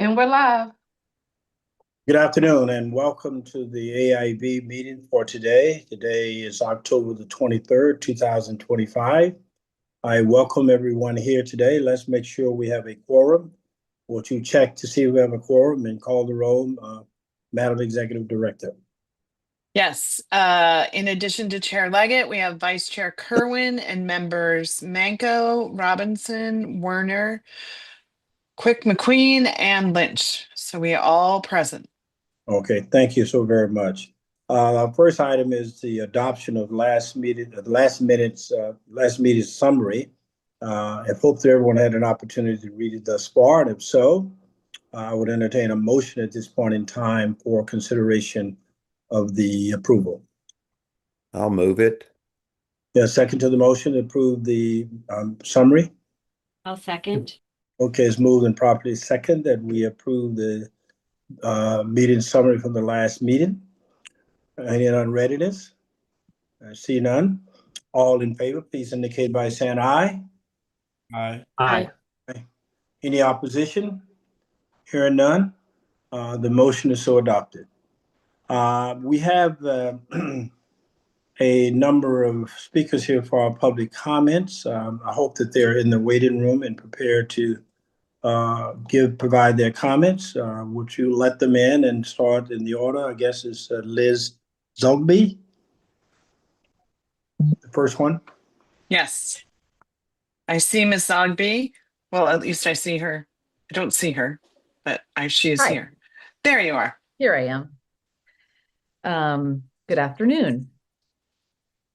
And we're live. Good afternoon and welcome to the AIB meeting for today. Today is October the 23rd, 2025. I welcome everyone here today. Let's make sure we have a quorum. Would you check to see if we have a quorum and call the roll, Madam Executive Director? Yes. In addition to Chair Leggett, we have Vice Chair Kerwin and members Manco, Robinson, Werner, Quick McQueen, and Lynch. So we are all present. Okay, thank you so very much. Our first item is the adoption of last minute's summary. I hope that everyone had an opportunity to read it thus far, and if so, I would entertain a motion at this point in time for consideration of the approval. I'll move it. Yeah, second to the motion to approve the summary. I'll second. Okay, it's moved and properly second that we approve the meeting summary from the last meeting. Any unreadiness? I see none. All in favor, please indicate by saying aye. Aye. Aye. Any opposition? Hearing none, the motion is so adopted. We have a number of speakers here for our public comments. I hope that they're in the waiting room and prepared to provide their comments. Would you let them in and start in the order? I guess it's Liz Zogby, the first one. Yes. I see Miss Zogby. Well, at least I see her. I don't see her, but she is Hi. here. There you are. Here I am. Good afternoon.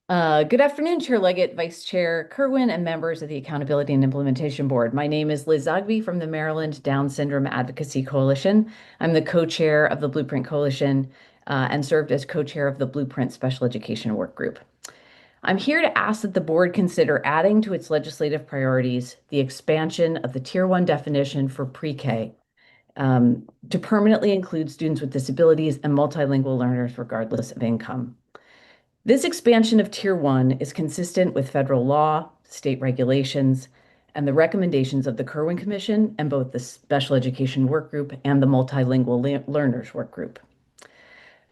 Good afternoon, Chair Leggett, Vice Chair Kerwin, and members of the Accountability and Implementation Board. My name is Liz Zogby from the Maryland Down Syndrome Advocacy Coalition. I'm the co-chair of the Blueprint Coalition and served as co-chair of the Blueprint Special Education Work Group. I'm here to ask that the board consider adding to its legislative priorities the expansion of the Tier 1 definition for pre-K to permanently include students with disabilities and multilingual learners regardless of income. This expansion of Tier 1 is consistent with federal law, state regulations, and the recommendations of the Kerwin Commission and both the Special Education Work Group and the Multilingual Learners Work Group.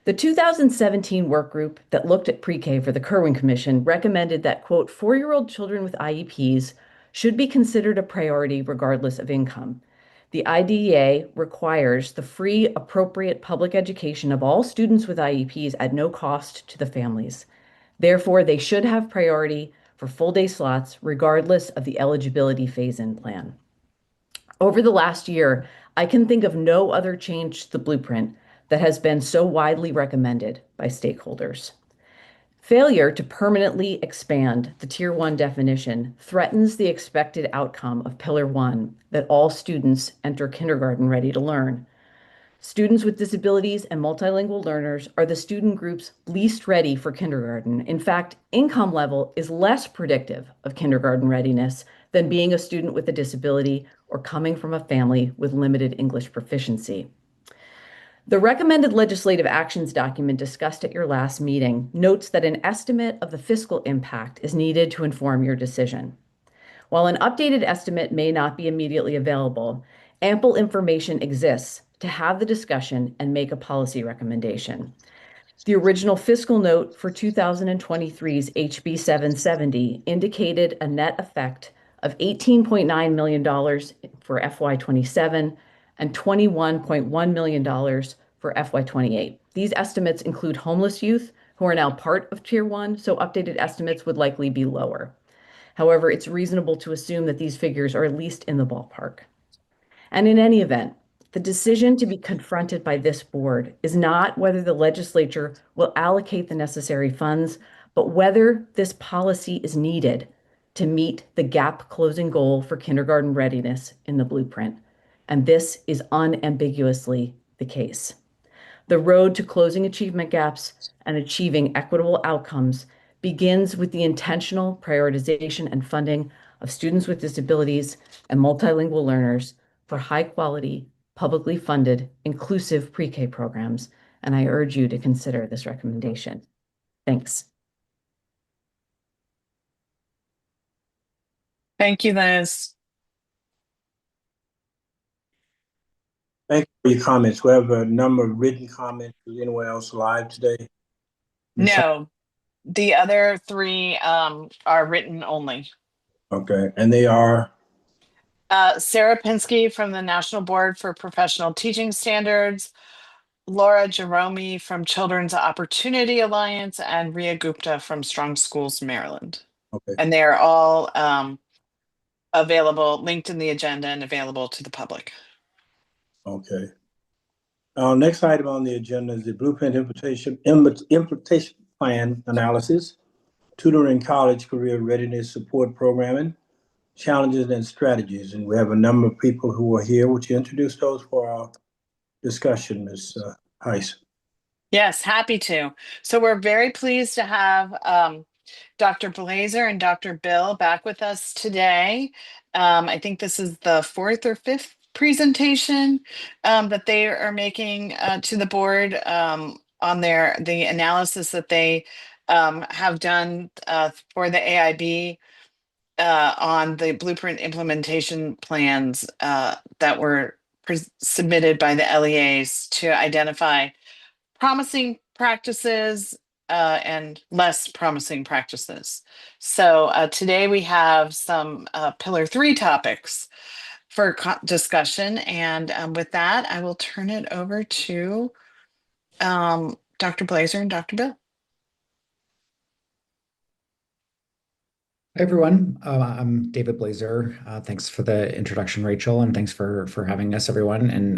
The 2017 work group that looked at pre-K for the Kerwin Commission recommended that, quote, 4-year-old children with IEPs should be considered a priority regardless of income. The IDEA requires the free, appropriate public education of all students with IEPs at no cost to the families. Therefore, they should have priority for full-day slots regardless of the eligibility phase-in plan. Over the last year, I can think of no other change to the blueprint that has been so widely recommended by stakeholders. Failure to permanently expand the Tier 1 definition threatens the expected outcome of Pillar 1, that all students enter kindergarten ready to learn. Students with disabilities and multilingual learners are the student groups least ready for kindergarten. In fact, income level is less predictive of kindergarten readiness than being a student with a disability or coming from a family with limited English proficiency. The recommended legislative actions document discussed at your last meeting notes that an estimate of the fiscal impact is needed to inform your decision. While an updated estimate may not be immediately available, ample information exists to have the discussion and make a policy recommendation. The original fiscal note for 2023's HB 770 indicated a net effect of $18.9 million for FY27 and $21.1 million for FY28. These estimates include homeless youth who are now part of Tier 1, so updated estimates would likely be lower. However, it's reasonable to assume that these figures are at least in the ballpark. And in any event, the decision to be confronted by this board is not whether the legislature will allocate the necessary funds, but whether this policy is needed to meet the gap closing goal for kindergarten readiness in the blueprint. And this is unambiguously the case. The road to closing achievement gaps and achieving equitable outcomes begins with the intentional prioritization and funding of students with disabilities and multilingual learners for high-quality, publicly funded, inclusive pre-K programs, and I urge you to consider this recommendation. Thanks. Thank you, Liz. Thank you for your comments. We have a number of written comments. Is anyone else live today? No, the other three are written only. Okay, and they are, Sarah Pinsky from the National Board for Professional Teaching Standards, Laura Jerome from Children's Opportunity Alliance, and Ria Gupta from Strong Schools Maryland. okay, And they are all available, linked in the agenda and available to the public. okay. Our next item on the agenda is the Blueprint Implementation Plan Analysis, Tutoring College Career Readiness Support Programming, Challenges and Strategies. And we have a number of people who are here. Would you introduce those for our discussion, Ms. Heiss? Yes, happy to. So we're very pleased to have Dr. Blazer and Dr. Bill back with us today. I think this is the fourth or fifth presentation that they are making to the board on the analysis that they have done for the AIB on the blueprint implementation plans that were submitted by the LEAs to identify promising practices and less promising practices. So today we have some pillar 3 topics for discussion. And with that, I will turn it over to Dr. Blazer and Dr. Bill. Hi, everyone. I'm David Blazer. Thanks for the introduction, Rachel, and thanks for having us, everyone. And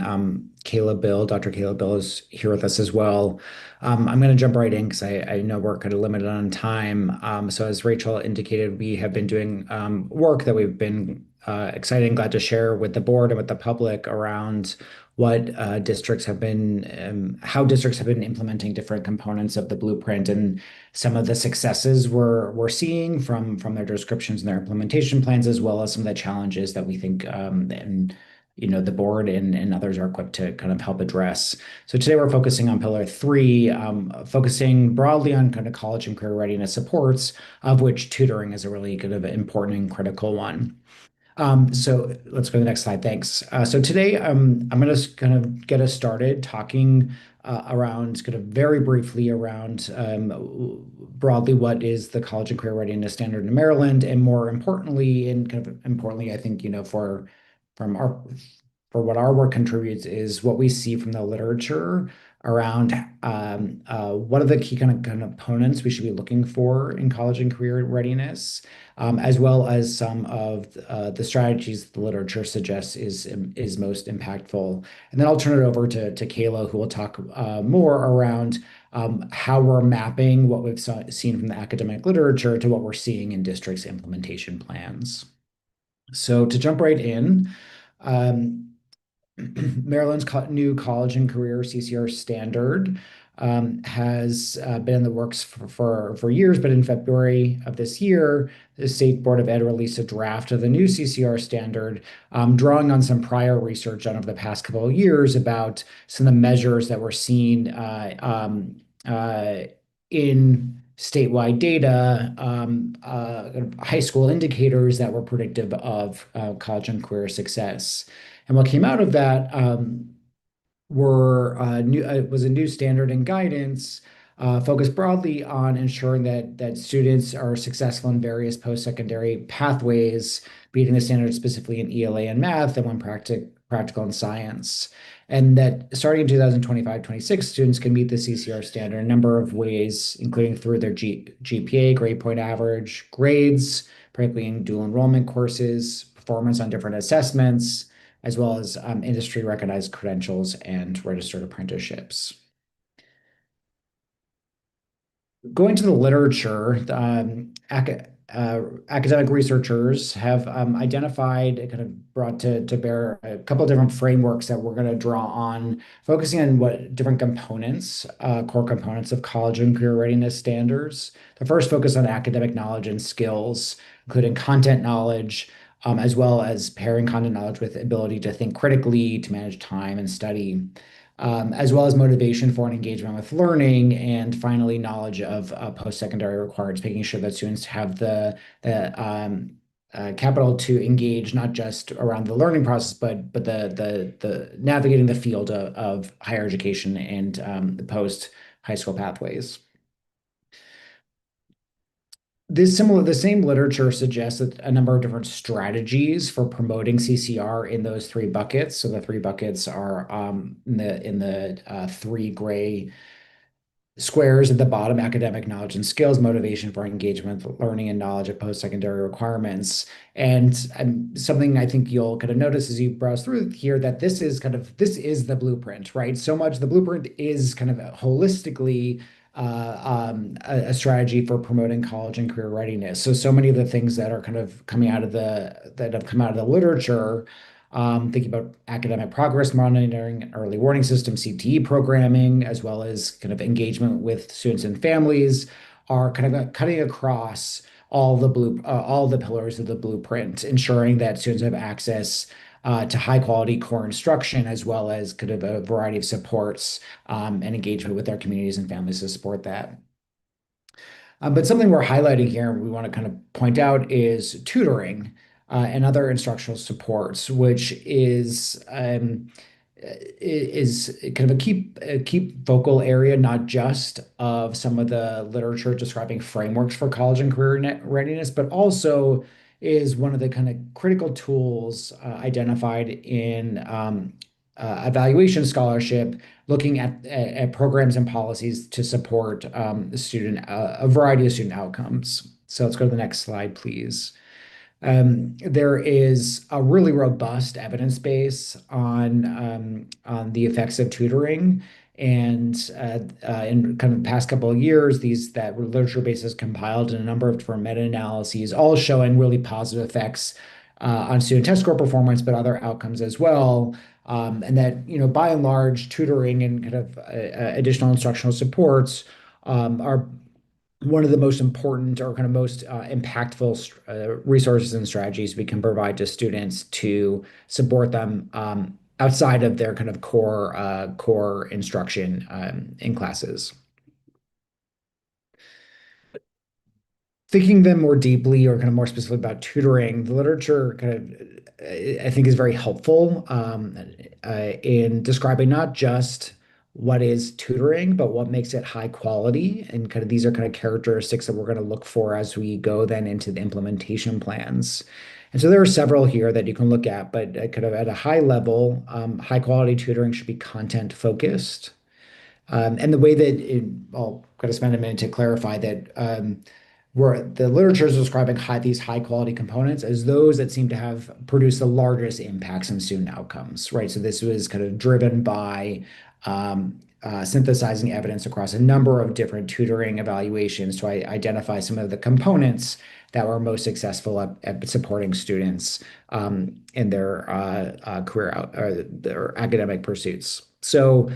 Dr. Kayla Bill is here with us as well. I'm going to jump right in because I know we're kind of limited on time. So as Rachel indicated, we have been doing work that we've been excited and glad to share with the board and with the public around what districts have been, how districts have been implementing different components of the blueprint, and some of the successes we're seeing from their descriptions and their implementation plans, as well as some of the challenges that we think and the board and others are equipped to kind of help address. So today we're focusing on pillar 3, focusing broadly on kind of college and career readiness supports, of which tutoring is a really kind of important and critical one. So let's go to the next slide. Thanks. So today, I'm going to kind of get us started talking around kind of very briefly around broadly what is the college and career readiness standard in Maryland, and more importantly, and kind of importantly, I think, for what our work contributes is what we see from the literature around what are the key kind of components we should be looking for in college and career readiness, as well as some of the strategies the literature suggests is most impactful. And then I'll turn it over to Kayla, who will talk more around how we're mapping what we've seen from the academic literature to what we're seeing in districts' implementation plans. So to jump right in, Maryland's new college and career CCR standard has been in the works for years, but in February of this year, the State Board of Ed released a draft of the new CCR standard, drawing on some prior research done over the past couple of years about some of the measures that were seen in statewide data, high school indicators that were predictive of college and career success. And what came out of that was a new standard and guidance focused broadly on ensuring that students are successful in various post-secondary pathways, beating the standard specifically in ELA and math, and one practical in science. And that starting in 2025-26, students can meet the CCR standard in a number of ways, including through their GPA, grade point average, grades, particularly in dual enrollment courses, performance on different assessments, as well as industry recognized credentials and registered apprenticeships. Going to the literature, academic researchers have identified, kind of brought to bear a couple of different frameworks that we're going to draw on, focusing on what different components, core components of college and career readiness standards. The first focus on academic knowledge and skills, including content knowledge, as well as pairing content knowledge with ability to think critically, to manage time and study, as well as motivation for and engagement with learning, and finally, knowledge of post-secondary requirements, making sure that students have the capital to engage not just around the learning process, but the navigating the field of higher education and the post high school pathways. The same literature suggests that a number of different strategies for promoting CCR in those three buckets. So the three buckets are in the three gray squares at the bottom: academic knowledge and skills, motivation for engagement, learning and knowledge of post-secondary requirements. And something I think you'll kind of notice as you browse through here, that this is the blueprint, right? So much the blueprint is kind of holistically a strategy for promoting college and career readiness. So many of the things that are kind of that have come out of the literature, thinking about academic progress monitoring and early warning system, CTE programming, as well as kind of engagement with students and families, are kind of cutting across all the pillars of the blueprint, ensuring that students have access to high quality core instruction, as well as kind of a variety of supports and engagement with their communities and families to support that. But something we're highlighting here, we want to kind of point out, is tutoring and other instructional supports, which is kind of a key focal area, not just of some of the literature describing frameworks for college and career readiness, but also is one of the kind of critical tools identified in evaluation scholarship, looking at programs and policies to support a variety of student outcomes. So let's go to the next slide, please. There is a really robust evidence base on the effects of tutoring, and in kind of the past couple of years, that literature base has compiled in a number of different meta-analyses, all showing really positive effects on student test score performance, but other outcomes as well. And that, by and large, tutoring and kind of additional instructional supports are one of the most important or kind of most impactful resources and strategies we can provide to students to support them outside of their kind of core instruction in classes. Thinking then more deeply or kind of more specifically about tutoring, the literature kind of, I think, is very helpful in describing not just what is tutoring, but what makes it high quality. And kind of these are kind of characteristics that we're going to look for as we go then into the implementation plans. And so there are several here that you can look at, but kind of at a high level, high quality tutoring should be content focused. And the way I'll kind of spend a minute to clarify that where the literature is describing these high quality components as those that seem to have produced the largest impacts on student outcomes, right? So this was kind of driven by synthesizing evidence across a number of different tutoring evaluations to identify some of the components that were most successful at supporting students in their their academic pursuits. So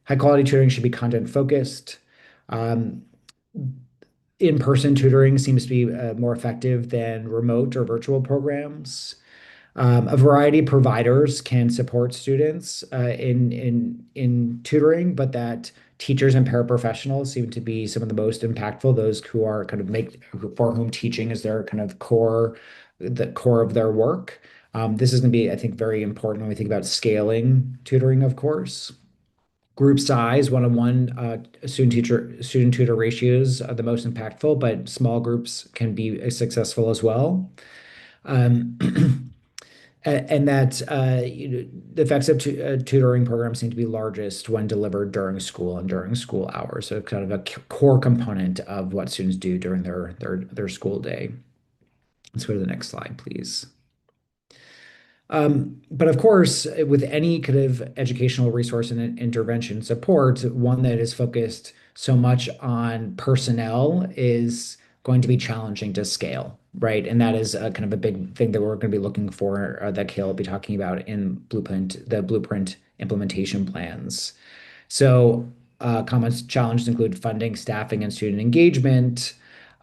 high quality tutoring should be content focused. In-person tutoring seems to be more effective than remote or virtual programs. A variety of providers can support students in tutoring, but that teachers and paraprofessionals seem to be some of the most impactful, those who are kind of for whom teaching is their kind of the core of their work. This is going to be, I think, very important when we think about scaling tutoring, of course. Group size, one-on-one student tutor ratios are the most impactful, but small groups can be successful as well. And that the effects of tutoring programs seem to be largest when delivered during school and during school hours. So kind of a core component of what students do during their school day. Let's go to the next slide, please. But of course, with any kind of educational resource and intervention support, one that is focused so much on personnel is going to be challenging to scale, right? And that is kind of a big thing that we're going to be looking for, that Kayla will be talking about in the blueprint implementation plans. So common challenges include funding, staffing, and student engagement.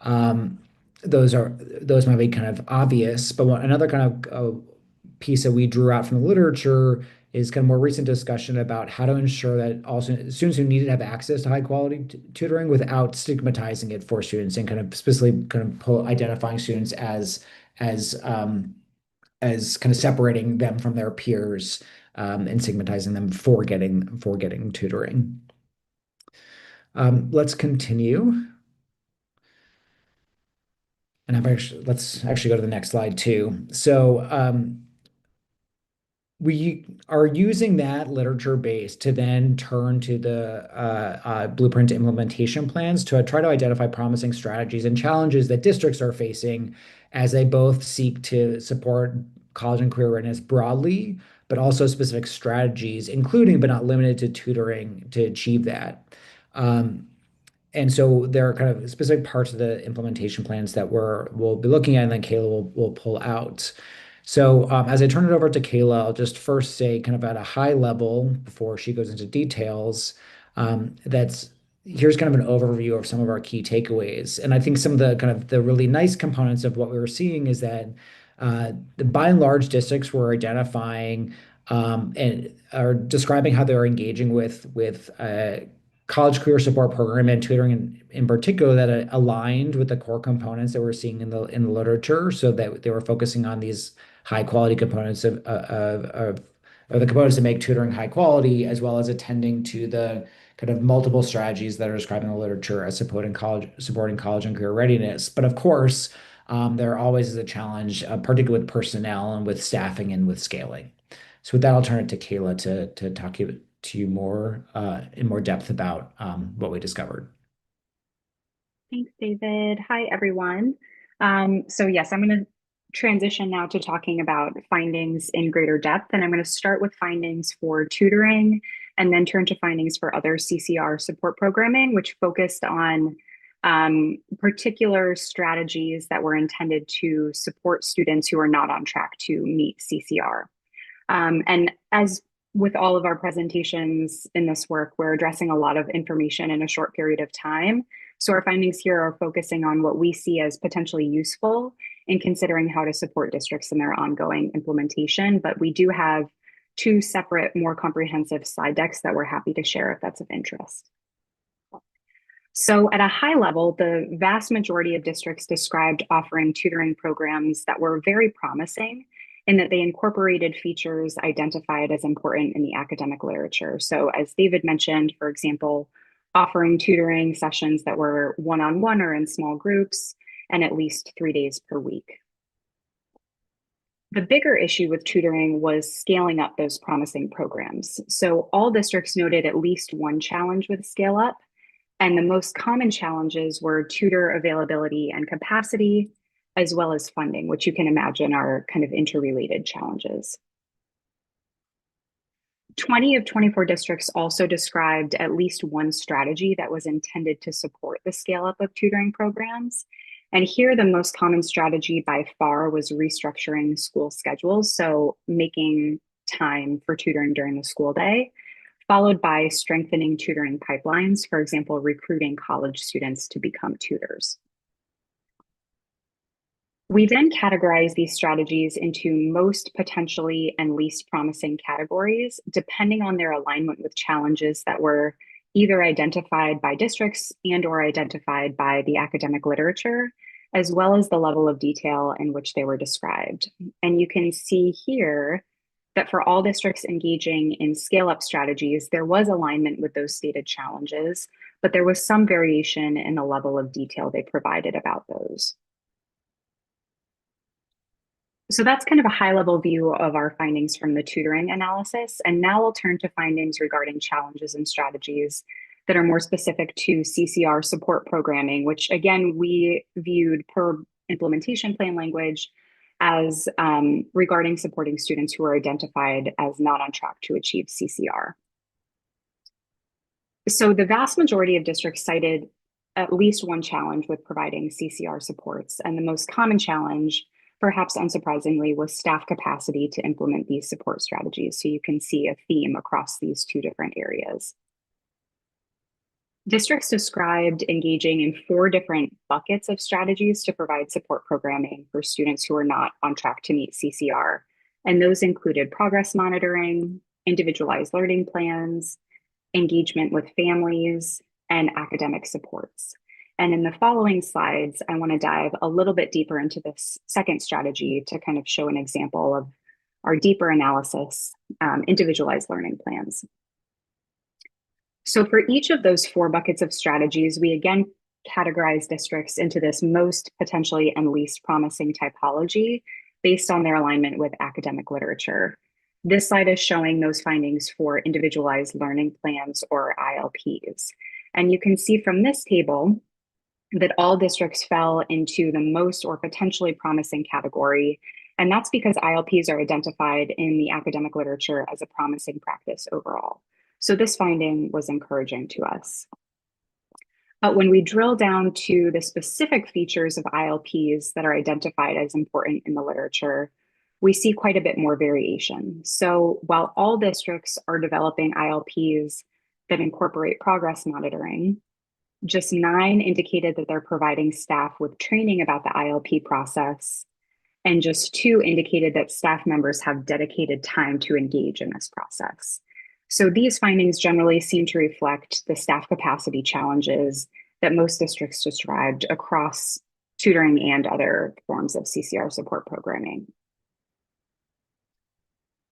Those might be kind of obvious, but another kind of piece that we drew out from the literature is kind of more recent discussion about how to ensure that also students who need to have access to high quality tutoring without stigmatizing it for students, and kind of specifically kind of identifying students as as kind of separating them from their peers, and stigmatizing them for getting tutoring. Let's continue. And let's actually go to the next slide too. So we are using that literature base to then turn to the blueprint implementation plans to try to identify promising strategies and challenges that districts are facing as they both seek to support college and career readiness broadly, but also specific strategies, including but not limited to tutoring to achieve that. And so there are kind of specific parts of the implementation plans that we'll be looking at, and then Kayla will pull out. So as I turn it over to Kayla, I'll just first say kind of at a high level before she goes into details, that's here's kind of an overview of some of our key takeaways. And I think some of the kind of the really nice components of what we were seeing is that by and large districts were identifying and are describing how they're engaging with college career support program and tutoring in particular that aligned with the core components that we're seeing in the literature, so that they were focusing on these high quality components of the components that make tutoring high quality, as well as attending to the kind of multiple strategies that are described in the literature as supporting college and career readiness. But of course, there always is a challenge, particularly with personnel and with staffing and with scaling. So with that, I'll turn it to Kayla to talk to you more in more depth about what we discovered. Thanks, David. Hi, everyone. So yes, I'm going to transition now to talking about findings in greater depth, and I'm going to start with findings for tutoring and then turn to findings for other CCR support programming, which focused on particular strategies that were intended to support students who are not on track to meet CCR. And as with all of our presentations in this work, we're addressing a lot of information in a short period of time. So our findings here are focusing on what we see as potentially useful in considering how to support districts in their ongoing implementation. But we do have two separate, more comprehensive slide decks that we're happy to share if that's of interest. So at a high level, the vast majority of districts described offering tutoring programs that were very promising in that they incorporated features identified as important in the academic literature. So as David mentioned, for example, offering tutoring sessions that were one-on-one or in small groups and at least 3 days per week. The bigger issue with tutoring was scaling up those promising programs. So all districts noted at least one challenge with scale up, and the most common challenges were tutor availability and capacity, as well as funding, which you can imagine are kind of interrelated challenges. 20 of 24 districts also described at least one strategy that was intended to support the scale up of tutoring programs. And here, the most common strategy by far was restructuring school schedules, so making time for tutoring during the school day, followed by strengthening tutoring pipelines, for example, recruiting college students to become tutors. We then categorize these strategies into most potentially and least promising categories, depending on their alignment with challenges that were either identified by districts and or identified by the academic literature, as well as the level of detail in which they were described. And you can see here that for all districts engaging in scale-up strategies, there was alignment with those stated challenges, but there was some variation in the level of detail they provided about those. So that's kind of a high-level view of our findings from the tutoring analysis. And now we'll turn to findings regarding challenges and strategies that are more specific to CCR support programming, which again, we viewed per implementation plan language as regarding supporting students who are identified as not on track to achieve CCR. So the vast majority of districts cited at least one challenge with providing CCR supports, and the most common challenge, perhaps unsurprisingly, was staff capacity to implement these support strategies. So you can see a theme across these two different areas. Districts described engaging in 4 different buckets of strategies to provide support programming for students who are not on track to meet CCR. And those included progress monitoring, individualized learning plans, engagement with families, and academic supports. And in the following slides, I want to dive a little bit deeper into this second strategy to kind of show an example of our deeper analysis, individualized learning plans. So for each of those 4 buckets of strategies, we again categorize districts into this most, potentially, and least promising typology based on their alignment with academic literature. This slide is showing those findings for individualized learning plans, or ILPs. And you can see from this table that all districts fell into the most or potentially promising category. And that's because ILPs are identified in the academic literature as a promising practice overall. So this finding was encouraging to us. But when we drill down to the specific features of ILPs that are identified as important in the literature, we see quite a bit more variation. So while all districts are developing ILPs that incorporate progress monitoring, just 9 indicated that they're providing staff with training about the ILP process, and just 2 indicated that staff members have dedicated time to engage in this process. So these findings generally seem to reflect the staff capacity challenges that most districts described across tutoring and other forms of CCR support programming.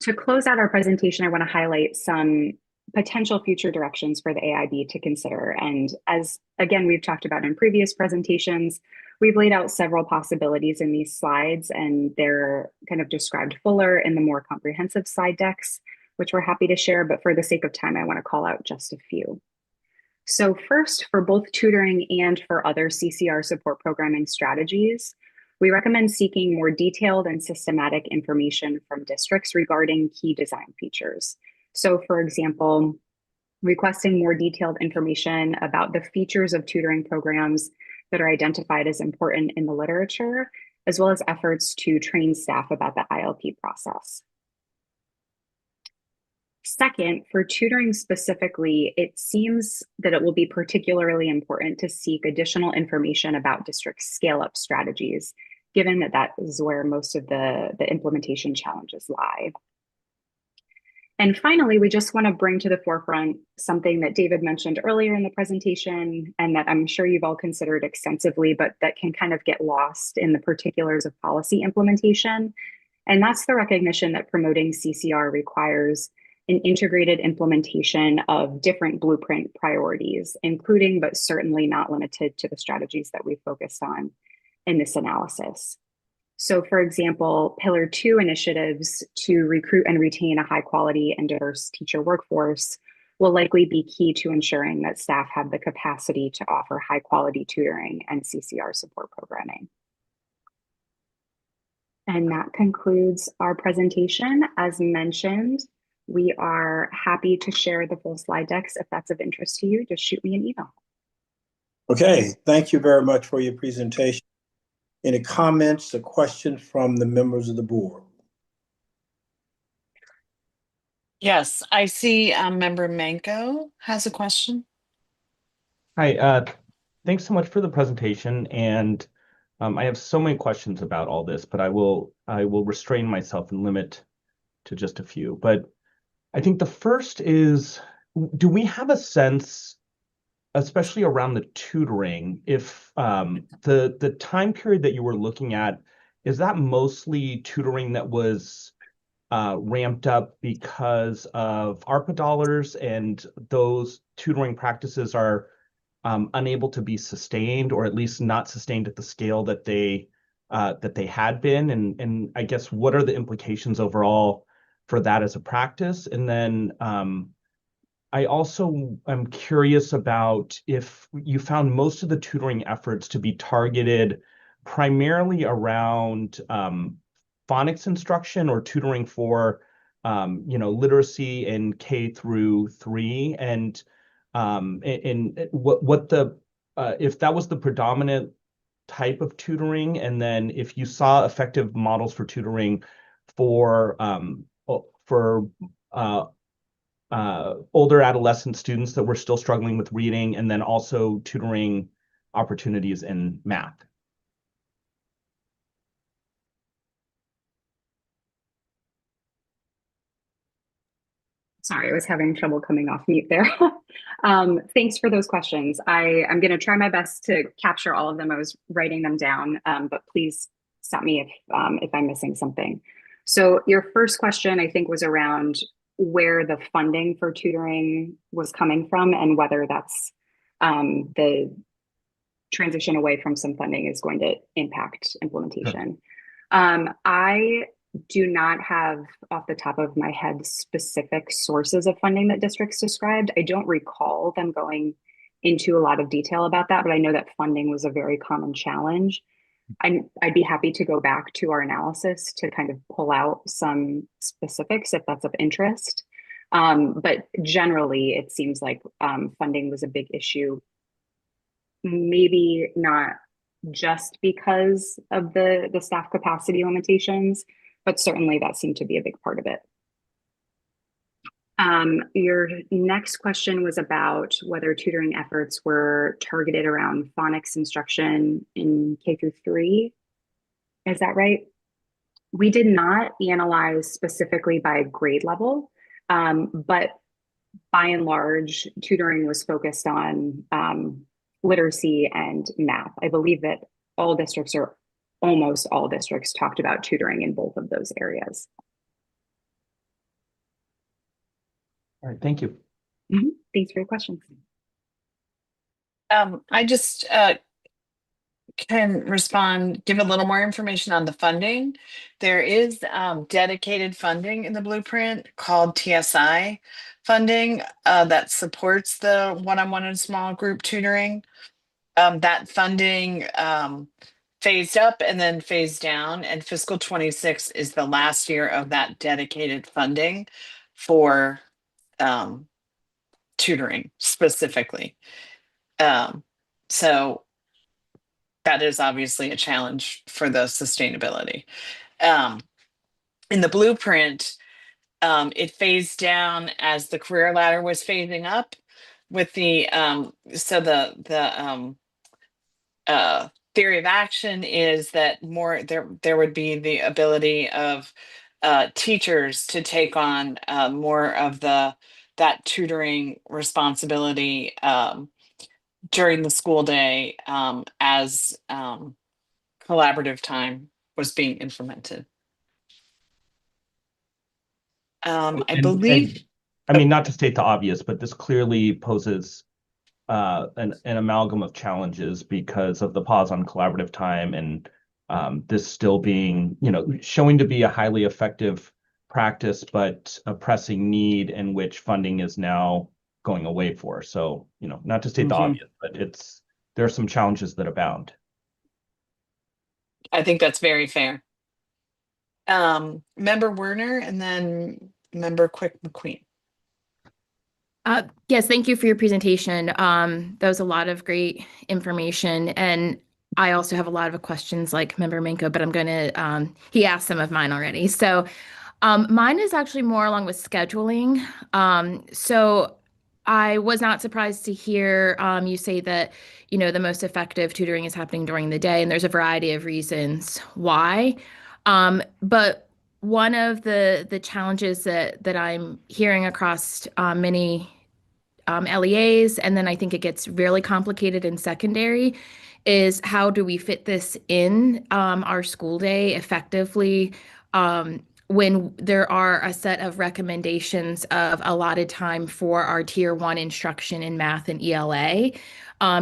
To close out our presentation, I want to highlight some potential future directions for the AIB to consider. And as, again, we've talked about in previous presentations, we've laid out several possibilities in these slides, and they're kind of described fuller in the more comprehensive slide decks, which we're happy to share. But for the sake of time, I want to call out just a few. So first, for both tutoring and for other CCR support programming strategies, we recommend seeking more detailed and systematic information from districts regarding key design features. So for example, requesting more detailed information about the features of tutoring programs that are identified as important in the literature, as well as efforts to train staff about the ILP process. Second, for tutoring specifically, it seems that it will be particularly important to seek additional information about district scale-up strategies, given that that is where most of the implementation challenges lie. And finally, we just want to bring to the forefront something that David mentioned earlier in the presentation, and that I'm sure you've all considered extensively, but that can kind of get lost in the particulars of policy implementation. And that's the recognition that promoting CCR requires an integrated implementation of different blueprint priorities, including but certainly not limited to the strategies that we focused on in this analysis. So for example, Pillar 2 initiatives to recruit and retain a high quality and diverse teacher workforce will likely be key to ensuring that staff have the capacity to offer high quality tutoring and CCR support programming. And that concludes our presentation. As mentioned, we are happy to share the full slide decks. If that's of interest to you, just shoot me an email. Okay, thank you very much for your presentation. Any comments or questions from the members of the board? Yes, I see Member Manco has a question. Hi, thanks so much for the presentation. And I have so many questions about all this, but I will restrain myself and limit to just a few. But I think the first is, do we have a sense, especially around the tutoring, if the time period that you were looking at, is that mostly tutoring that was ramped up because of ARPA dollars, and those tutoring practices are unable to be sustained, or at least not sustained at the scale that they had been? And I guess, what are the implications overall for that as a practice? And then I also am curious about if you found most of the tutoring efforts to be targeted primarily around phonics instruction, or tutoring for literacy in K through 3, and what the if that was the predominant type of tutoring, and then if you saw effective models for tutoring for older adolescent students that were still struggling with reading, and then also tutoring opportunities in math. Sorry, I was having trouble coming off mute there. Thanks for those questions. I'm going to try my best to capture all of them. I was writing them down, but please stop me if I'm missing something. So your first question, I think, was around where the funding for tutoring was coming from and whether that's the transition away from some funding is going to impact implementation. I do not have off the top of my head specific sources of funding that districts described. I don't recall them going into a lot of detail about that, but I know that funding was a very common challenge. I'd be happy to go back to our analysis to kind of pull out some specifics if that's of interest. But generally, it seems like funding was a big issue, maybe not just because of the staff capacity limitations, but certainly that seemed to be a big part of it. Your next question was about whether tutoring efforts were targeted around phonics instruction in K through 3. Is that right? We did not analyze specifically by grade level, but by and large, tutoring was focused on literacy and math. I believe that all districts, or almost all districts, talked about tutoring in both of those areas. All right, thank you. Thanks for your questions. I just can respond, give a little more information on the funding. There is dedicated funding in the blueprint called TSI funding that supports the one-on-one and small group tutoring. That funding phased up and then phased down, and fiscal 26 is the last year of that dedicated funding for tutoring specifically. So that is obviously a challenge for the sustainability. In the blueprint, it phased down as the career ladder was phasing up with the theory of action is that there would be the ability of teachers to take on more of that tutoring responsibility during the school day as collaborative time was being implemented. I believe. I mean, not to state the obvious, but this clearly poses an amalgam of challenges because of the pause on collaborative time and this still being, showing to be a highly effective practice, but a pressing need in which funding is now going away for. So, not to state the obvious, but there are some challenges that abound. I think that's very fair. Member Werner and then Member Quick McQueen. Yes, thank you for your presentation. That was a lot of great information. And I also have a lot of questions like Member Minko, but I'm going to, he asked some of mine already. So mine is actually more along with scheduling. So I was not surprised to hear you say that, the most effective tutoring is happening during the day, and there's a variety of reasons why. But one of the challenges that I'm hearing across many LEAs, and then I think it gets really complicated in secondary, is how do we fit this in our school day effectively when there are a set of recommendations of allotted time for our tier 1 instruction in math and ELA.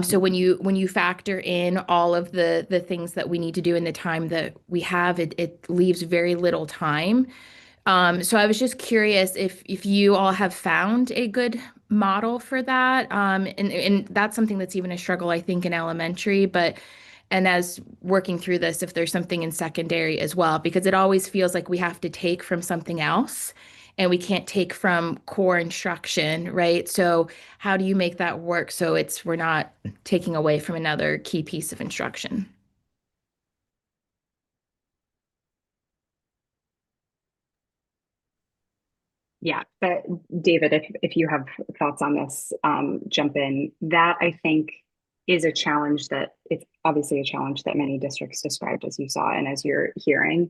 So when you factor in all of the things that we need to do in the time that we have, it leaves very little time. So I was just curious if you all have found a good model for that. And that's something that's even a struggle, I think, in elementary, and as working through this, if there's something in secondary as well, because it always feels like we have to take from something else and we can't take from core instruction, right? So how do you make that work so we're not taking away from another key piece of instruction? Yeah, but David, if you have thoughts on this, jump in. That I think is a challenge that it's obviously a challenge that many districts described as you saw and as you're hearing.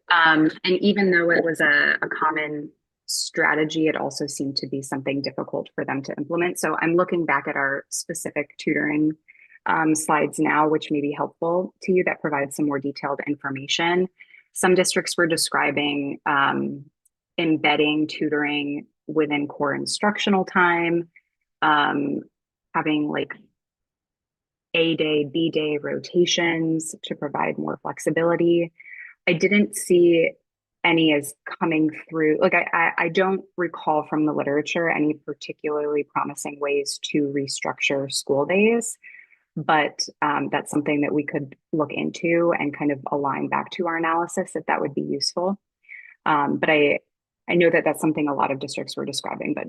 And even though it was a common strategy, it also seemed to be something difficult for them to implement. So I'm looking back at our specific tutoring slides now, which may be helpful to you, that provide some more detailed information. Some districts were describing embedding tutoring within core instructional time, having like A day, B day rotations to provide more flexibility. I didn't see any as coming through. Like I don't recall from the literature any particularly promising ways to restructure school days, but that's something that we could look into and kind of align back to our analysis if that would be useful. But I know that that's something a lot of districts were describing, but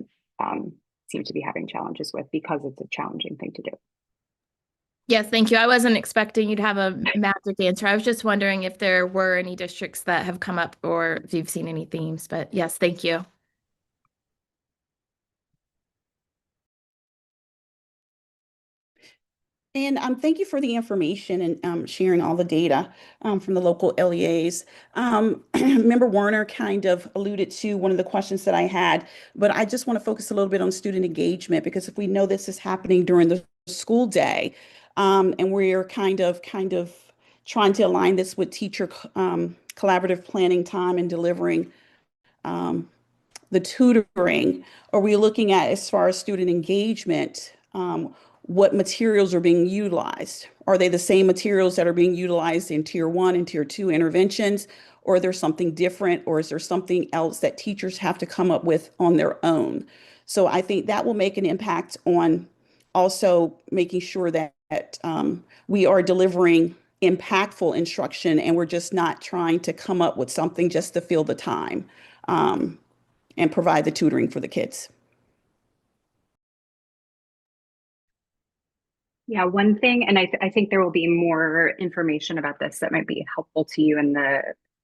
seem to be having challenges with because it's a challenging thing to do. Yes, thank you. I wasn't expecting you to have a magic answer. I was just wondering if there were any districts that have come up or if you've seen any themes, but yes, thank you. And thank you for the information and sharing all the data from the local LEAs. Member Werner kind of alluded to one of the questions that I had, but I just want to focus a little bit on student engagement, because if we know this is happening during the school day, and we're kind of trying to align this with teacher collaborative planning time and delivering the tutoring, are we looking at, as far as student engagement, what materials are being utilized? Are they the same materials that are being utilized in tier 1 and tier 2 interventions? Or is there something different, or is there something else that teachers have to come up with on their own? So I think that will make an impact on also making sure that we are delivering impactful instruction, and we're just not trying to come up with something just to fill the time and provide the tutoring for the kids. Yeah, one thing, and I think there will be more information about this that might be helpful to you in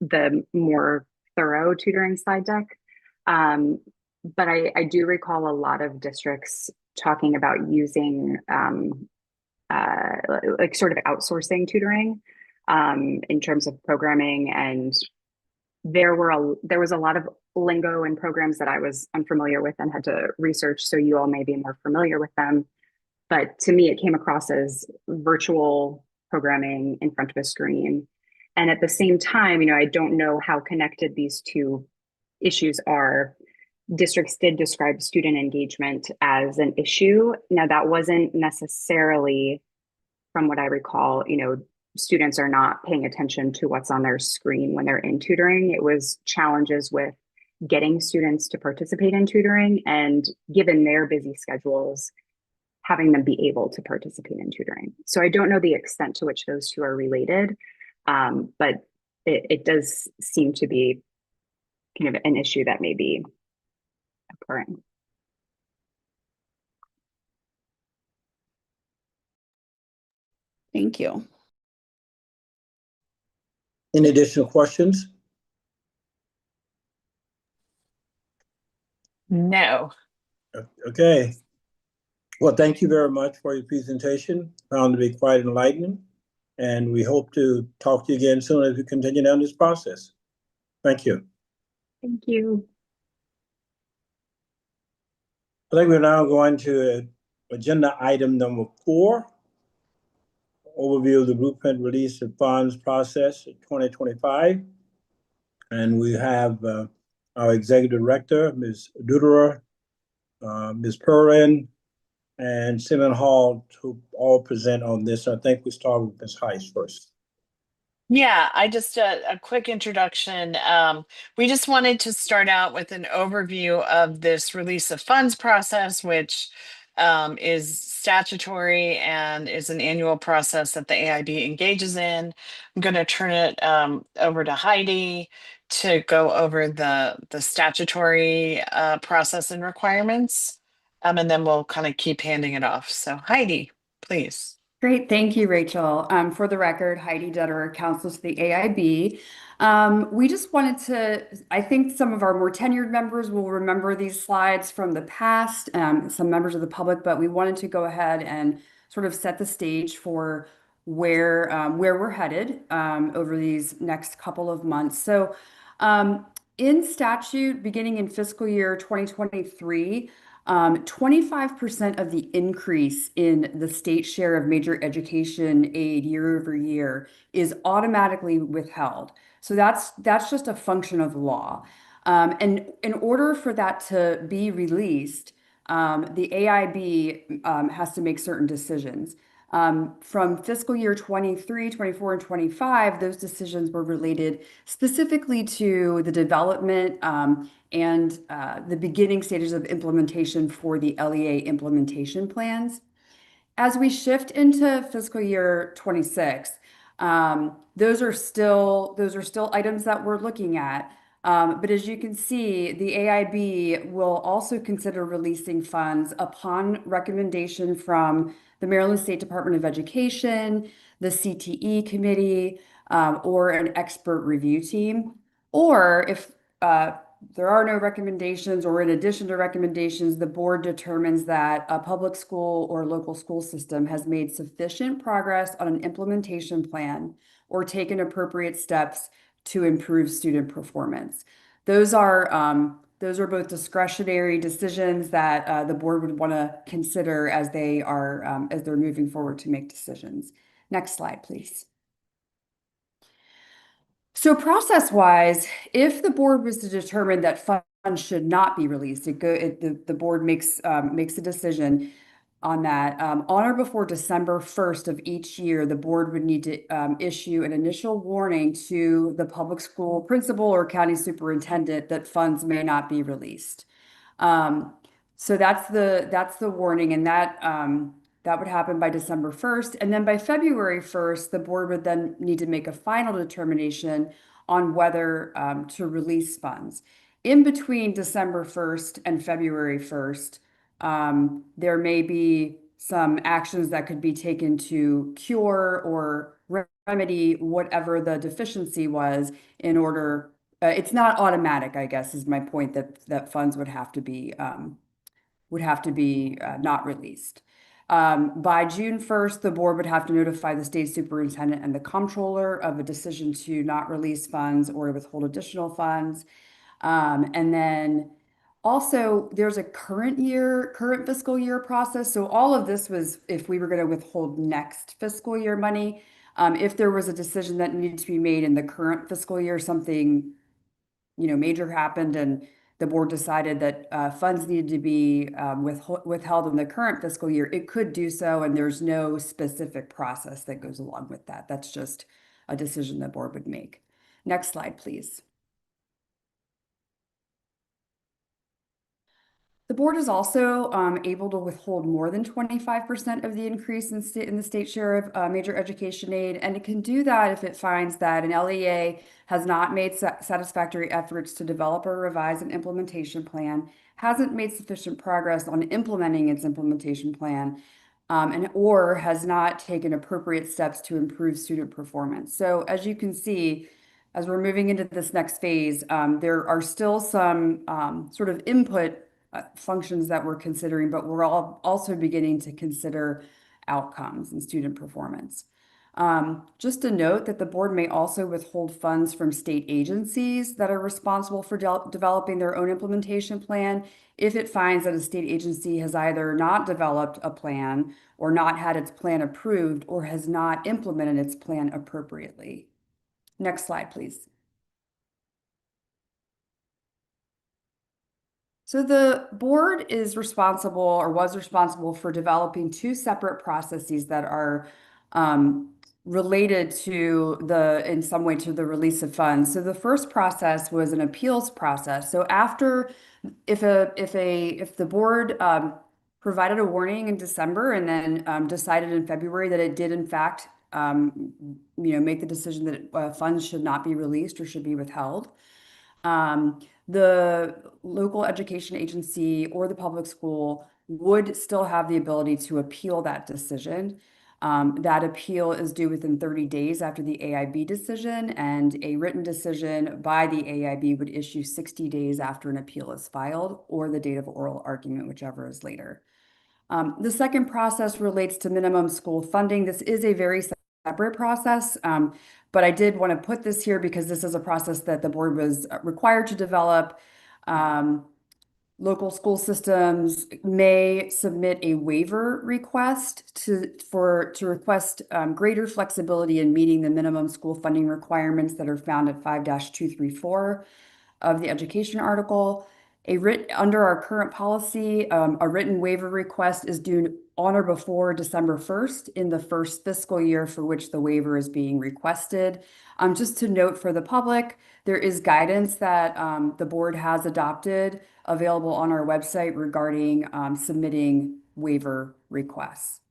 the more thorough tutoring slide deck. But I do recall a lot of districts talking about using like sort of outsourcing tutoring in terms of programming, and there was a lot of lingo and programs that I was unfamiliar with and had to research, so you all may be more familiar with them. But to me, it came across as virtual programming in front of a screen. And at the same time, I don't know how connected these two issues are. Districts did describe student engagement as an issue. Now, that wasn't necessarily, from what I recall, students are not paying attention to what's on their screen when they're in tutoring. It was challenges with getting students to participate in tutoring, and given their busy schedules, having them be able to participate in tutoring. So I don't know the extent to which those two are related, but it does seem to be kind of an issue that may be occurring. Thank you. Any additional questions? No. Okay. Well, thank you very much for your presentation. Found to be quite enlightening. And we hope to talk to you again soon as we continue down this process. Thank you. Thank you. I think we're now going to agenda item number 4, overview of the blueprint release of funds process 2025. And we have our executive director, Ms. Duderer, Ms. Perrin, and Simon Hall to all present on this. I think we start with Ms. Heiss first. Yeah, I just a quick introduction. We just wanted to start out with an overview of this release of funds process, which is statutory and is an annual process that the AIB engages in. I'm going to turn it over to Heidi to go over the statutory process and requirements, and then we'll kind of keep handing it off. So Heidi, please. Great, thank you, Rachel. For the record, Heidi Detterer, counsel to the AIB. We just wanted to, I think some of our more tenured members will remember these slides from the past, some members of the public, but we wanted to go ahead and sort of set the stage for where we're headed over these next couple of months. So In statute, beginning in fiscal year 2023, 25% of the increase in the state share of major education aid year over year is automatically withheld. So that's just a function of law. And in order for that to be released, the AIB has to make certain decisions. From fiscal year 23, 24, and 25, those decisions were related specifically to the development and the beginning stages of implementation for the LEA implementation plans. As we shift into fiscal year 26, those are still items that we're looking at. But as you can see, the AIB will also consider releasing funds upon recommendation from the Maryland State Department of Education, the CTE committee, or an expert review team. Or if there are no recommendations, or in addition to recommendations, the board determines that a public school or local school system has made sufficient progress on an implementation plan or taken appropriate steps to improve student performance. Those are both discretionary decisions that the board would want to consider as they're moving forward to make decisions. Next slide, please. So process-wise, if the board was to determine that funds should not be released, the board makes a decision on that. On or before December 1st of each year, the board would need to issue an initial warning to the public school principal or county superintendent that funds may not be released. So that's the warning, and that would happen by December 1st. And then by February 1st, the board would then need to make a final determination on whether to release funds. In between December 1st and February 1st, there may be some actions that could be taken to cure or remedy whatever the deficiency was in order. It's not automatic, I guess, is my point, that funds would have to be not released. By June 1st, the board would have to notify the state superintendent and the comptroller of a decision to not release funds or withhold additional funds. And then also there's a current fiscal year process. So all of this was if we were going to withhold next fiscal year money. If there was a decision that needed to be made in the current fiscal year, something major happened and the board decided that funds needed to be withheld in the current fiscal year, it could do so, and there's no specific process that goes along with that. That's just a decision the board would make. Next slide, please. The board is also able to withhold more than 25% of the increase in the state share of major education aid, and it can do that if it finds that an LEA has not made satisfactory efforts to develop or revise an implementation plan, hasn't made sufficient progress on implementing its implementation plan, or has not taken appropriate steps to improve student performance. So as you can see, as we're moving into this next phase, there are still some sort of input functions that we're considering, but we're also beginning to consider outcomes and student performance. Just a note that the board may also withhold funds from state agencies that are responsible for developing their own implementation plan if it finds that a state agency has either not developed a plan or not had its plan approved or has not implemented its plan appropriately. Next slide, please. So the board is responsible, or was responsible, for developing two separate processes that are related to in some way to the release of funds. So the first process was an appeals process. So if the board provided a warning in December and then decided in February that it did in fact make the decision that funds should not be released or should be withheld, the local education agency or the public school would still have the ability to appeal that decision. That appeal is due within 30 days after the AIB decision, and a written decision by the AIB would issue 60 days after an appeal is filed or the date of oral argument, whichever is later. The second process relates to minimum school funding. This is a very separate process. But I did want to put this here because this is a process that the board was required to develop. Local school systems may submit a waiver request to request greater flexibility in meeting the minimum school funding requirements that are found at 5-234 of the education article. Under our current policy, a written waiver request is due on or before December 1st in the first fiscal year for which the waiver is being requested. Just to note for the public, there is guidance that the board has adopted available on our website regarding submitting waiver requests.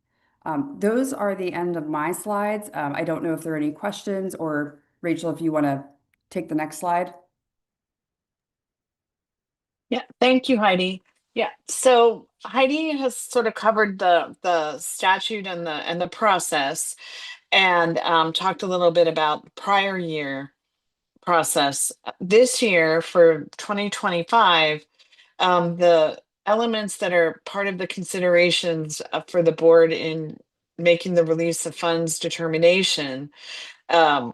Those are the end of my slides. I don't know if there are any questions, or Rachel, if you want to take the next slide. Yeah, thank you, Heidi. Yeah, so Heidi has sort of covered the statute and the process, and talked a little bit about prior year process. This year for 2025, the elements that are part of the considerations for the board in making the release of funds determination um,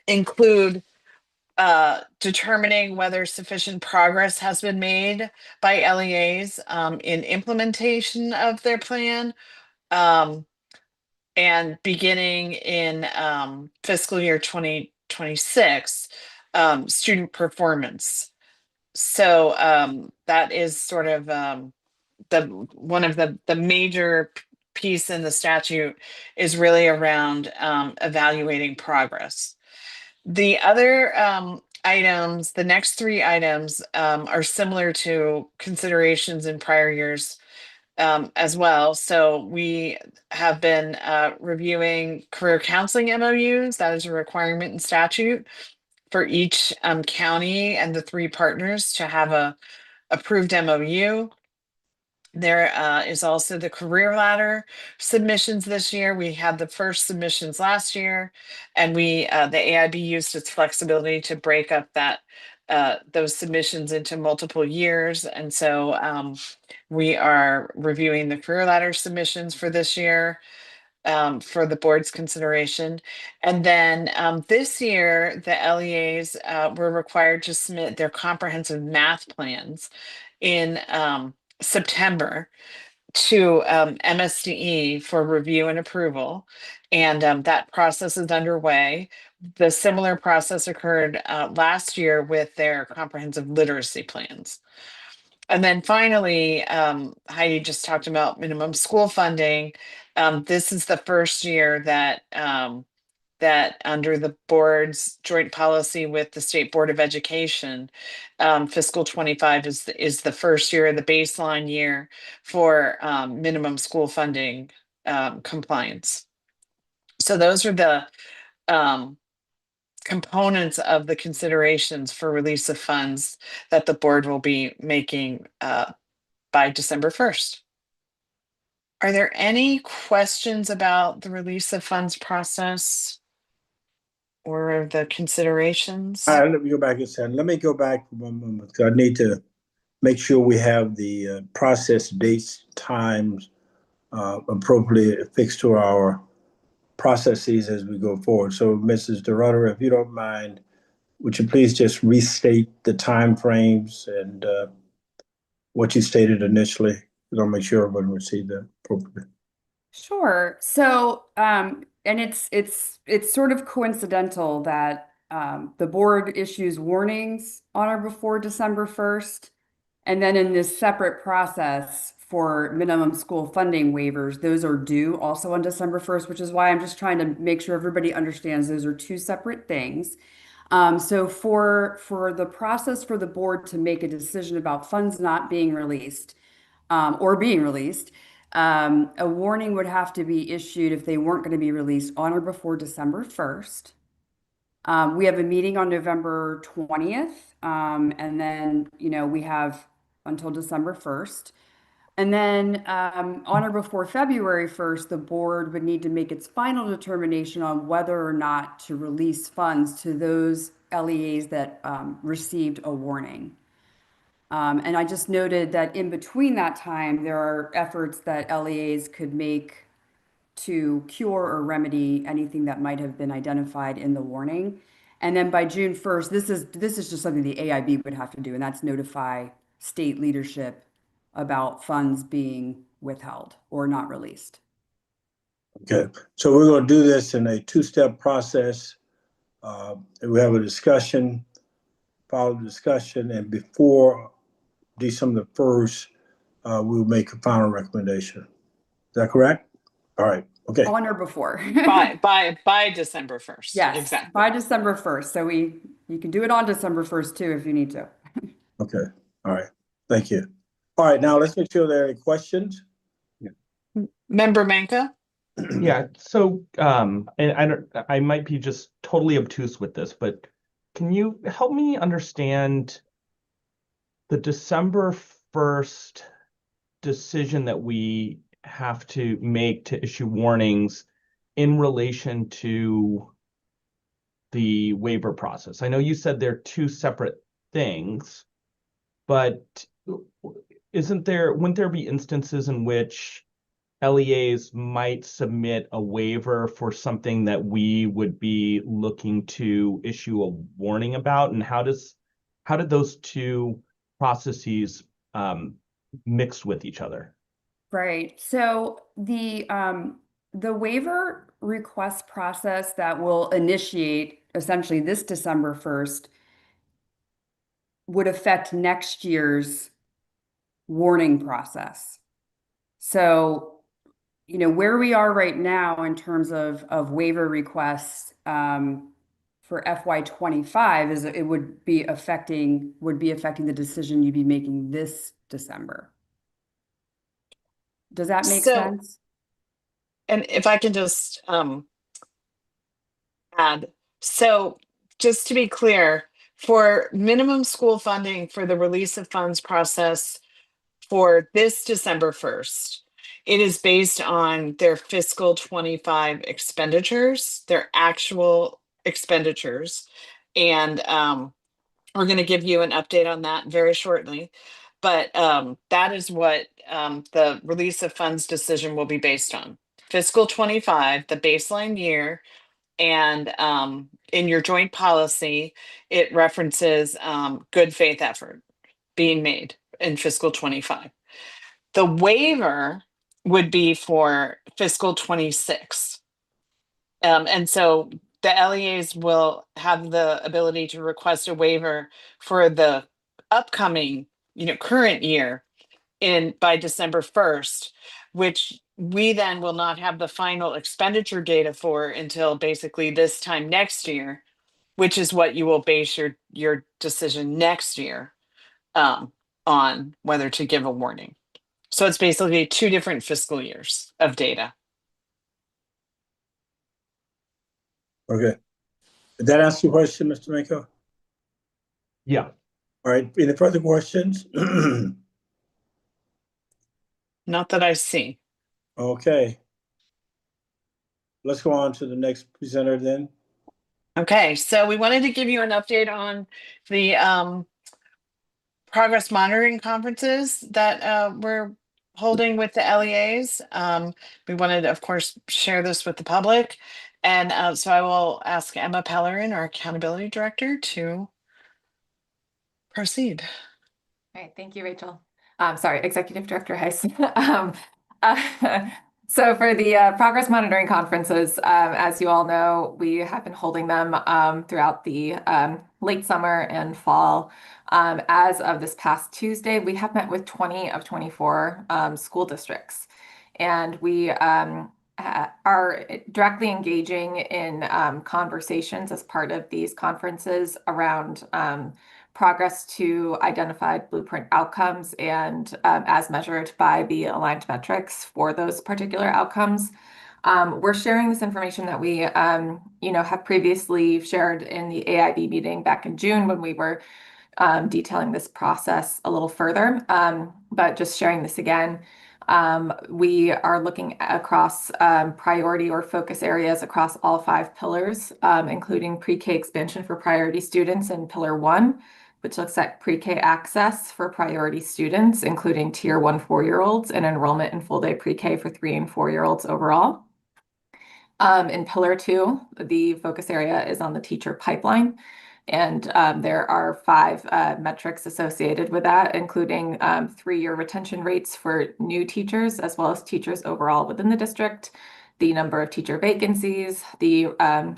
include determining whether sufficient progress has been made by LEAs in implementation of their plan, um, and beginning in fiscal year 2026, student performance. So that is sort of the one of the major piece in the statute is really around evaluating progress. The other items, the next three items, are similar to considerations in prior years as well. So we have been reviewing career counseling MOUs. That is a requirement in statute for each county and the three partners to have a approved MOU. There is also the career ladder submissions this year. We had the first submissions last year, and the AIB used its flexibility to break up those submissions into multiple years. And so we are reviewing the career ladder submissions for this year for the board's consideration. And then this year, the LEAs were required to submit their comprehensive math plans in September to MSDE for review and approval. And that process is underway. The similar process occurred last year with their comprehensive literacy plans. And then finally, Heidi just talked about minimum school funding. This is the first year that under the board's joint policy with the State Board of Education, fiscal 25 is the first year, the baseline year for minimum school funding compliance. So those are the components of the considerations for release of funds that the board will be making by December 1st. Are there any questions about the release of funds process or the considerations? Let me go back a second. Let me go back for one moment because I need to make sure we have the process dates, times appropriately fixed to our processes as we go forward. So, Mrs. DeRutter, if you don't mind, would you please just restate the timeframes and what you stated initially? I'll make sure everyone received that appropriately. Sure. So, and it's sort of coincidental that the board issues warnings on or before December 1st. And then in this separate process for minimum school funding waivers, those are due also on December 1st, which is why I'm just trying to make sure everybody understands those are two separate things. So for the process for the board to make a decision about funds not being released or being released, a warning would have to be issued if they weren't going to be released on or before December 1st. We have a meeting on November 20th, and then, we have until December 1st. And then on or before February 1st, the board would need to make its final determination on whether or not to release funds to those LEAs that received a warning. And I just noted that in between that time, there are efforts that LEAs could make to cure or remedy anything that might have been identified in the warning. And then by June 1st, this is just something the AIB would have to do, and that's notify state leadership about funds being withheld or not released. Okay, so we're going to do this in a two-step process. We have a discussion, follow the discussion, and before December 1st, we'll make a final recommendation. Is that correct? All right, okay. On or before. By December 1st. Yes, exactly. by December 1st. So you can do it on December 1st too if you need to. Okay, all right, thank you. All right, now let's make sure there are any questions. Member Manco? Yeah, so and I might be just totally obtuse with this, but can you help me understand the December 1st decision that we have to make to issue warnings in relation to the waiver process? I know you said they're two separate things, but wouldn't there be instances in which LEAs might submit a waiver for something that we would be looking to issue a warning about? And how did those two processes mix with each other? Right. So the waiver request process that will initiate essentially this December 1st would affect next year's warning process. So, where we are right now in terms of waiver requests for FY25 is it would be affecting the decision you'd be making this December. Does that make sense? And if I can just add, so just to be clear, for minimum school funding for the release of funds process for this December 1st, it is based on their fiscal 25 expenditures, their actual expenditures. And we're going to give you an update on that very shortly. But that is what the release of funds decision will be based on. Fiscal 25, the baseline year, and in your joint policy, it references good faith effort being made in fiscal 25. The waiver would be for fiscal 26. And so the LEAs will have the ability to request a waiver for the upcoming, current year by December 1st, which we then will not have the final expenditure data for until basically this time next year, which is what you will base your decision next year on whether to give a warning. So it's basically 2 different fiscal years of data. Okay. Did that answer your question, Mr. Manco? Yeah. All right, any further questions? Not that I see. Okay. Let's go on to the next presenter then. Okay, so we wanted to give you an update on the progress monitoring conferences that we're holding with the LEAs. We wanted to, of course, share this with the public. And so I will ask Emma Pellerin, our accountability director, to proceed. All right, thank you, Rachel. Sorry, Executive Director Heiss. So for the progress monitoring conferences, as you all know, we have been holding them throughout the late summer and fall. As of this past Tuesday, we have met with 20 of 24 school districts, and we are directly engaging in conversations as part of these conferences around progress to identified blueprint outcomes and as measured by the aligned metrics for those particular outcomes. We're sharing this information that we have previously shared in the AIB meeting back in June when we were detailing this process a little further, but just sharing this again. We are looking across priority or focus areas across all 5 pillars, including pre-K expansion for priority students in Pillar 1, which looks at pre-K access for priority students, including Tier 1 4-year-olds and enrollment in full-day pre-K for 3 and 4-year-olds overall. In Pillar 2, the focus area is on the teacher pipeline. And there are 5 metrics associated with that, including 3-year retention rates for new teachers, as well as teachers overall within the district, the number of teacher vacancies, the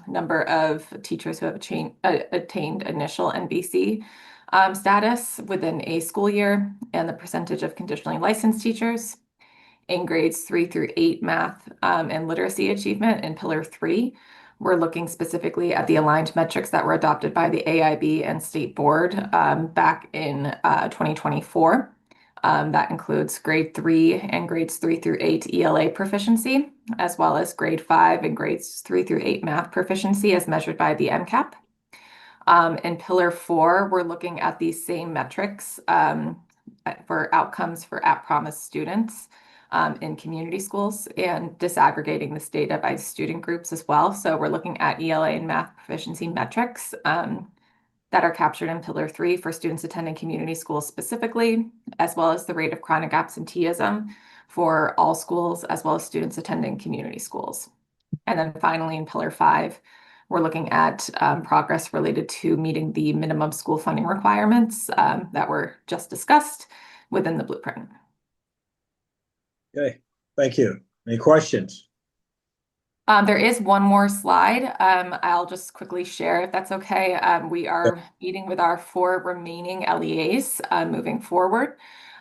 number of teachers who have attained initial NBC status within a school year, and the percentage of conditionally licensed teachers. In grades 3 through 8 math and literacy achievement in Pillar 3, we're looking specifically at the aligned metrics that were adopted by the AIB and State Board back in 2024. That includes grade 3 and grades 3 through 8 ELA proficiency, as well as grade 5 and grades 3 through 8 math proficiency as measured by the MCAP. In Pillar 4, we're looking at these same metrics for outcomes for at-promise students in community schools and disaggregating this data by student groups as well. So we're looking at ELA and math proficiency metrics that are captured in Pillar 3 for students attending community schools specifically, as well as the rate of chronic absenteeism for all schools, as well as students attending community schools. And then finally, in Pillar 5, we're looking at progress related to meeting the minimum school funding requirements that were just discussed within the blueprint. Okay, thank you. Any questions? There is one more slide. I'll just quickly share if that's okay. We are meeting with our 4 remaining LEAs moving forward.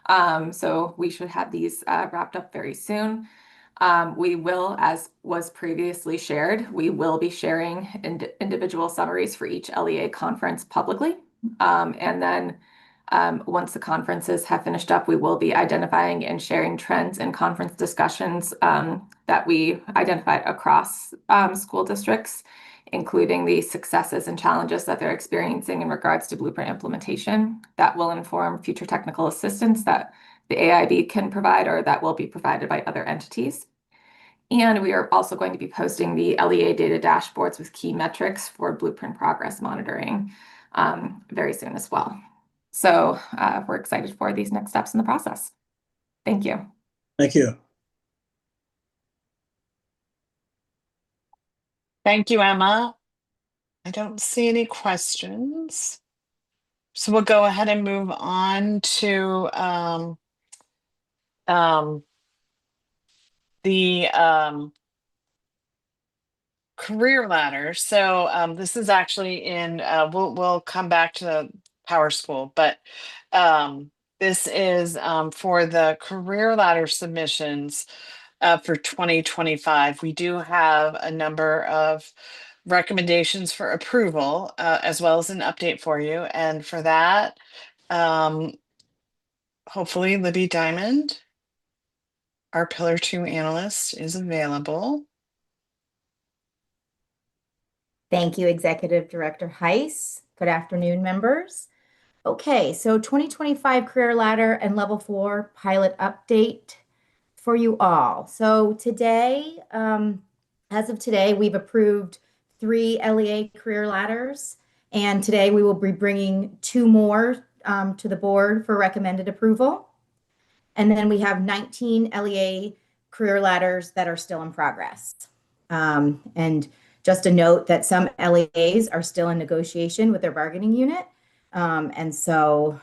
So we should have these wrapped up very soon. We will, as was previously shared, we will be sharing individual summaries for each LEA conference publicly. And then once the conferences have finished up, we will be identifying and sharing trends in conference discussions that we identified across school districts, including the successes and challenges that they're experiencing in regards to blueprint implementation that will inform future technical assistance that the AIB can provide or that will be provided by other entities. And we are also going to be posting the LEA data dashboards with key metrics for blueprint progress monitoring very soon as well. So we're excited for these next steps in the process. Thank you. Thank you. Thank you, Emma. I don't see any questions. So we'll go ahead and move on to the career ladder. So this is actually in we'll come back to the Power School, but this is for the career ladder submissions for 2025. We do have a number of recommendations for approval as well as an update for you. And for that, hopefully Libby Diamond, our Pillar 2 analyst, is available. Thank you, Executive Director Heiss. Good afternoon, members. Okay, so 2025 Career Ladder and Level 4 pilot update for you all. So today, as of today, we've approved 3 LEA Career Ladders, and today we will be bringing 2 more to the board for recommended approval. And then we have 19 LEA Career Ladders that are still in progress. And just a note that some LEAs are still in negotiation with their bargaining unit. And so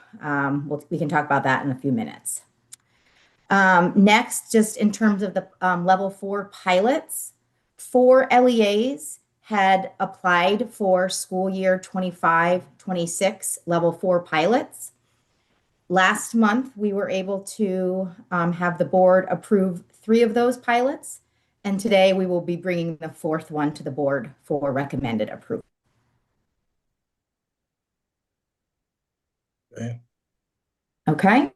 we can talk about that in a few minutes. Next, just in terms of the Level 4 pilots, 4 LEAs had applied for school year 25-26 Level 4 pilots. Last month, we were able to have the board approve 3 of those pilots. And today we will be bringing the 4th one to the board for recommended approval. Okay. Okay.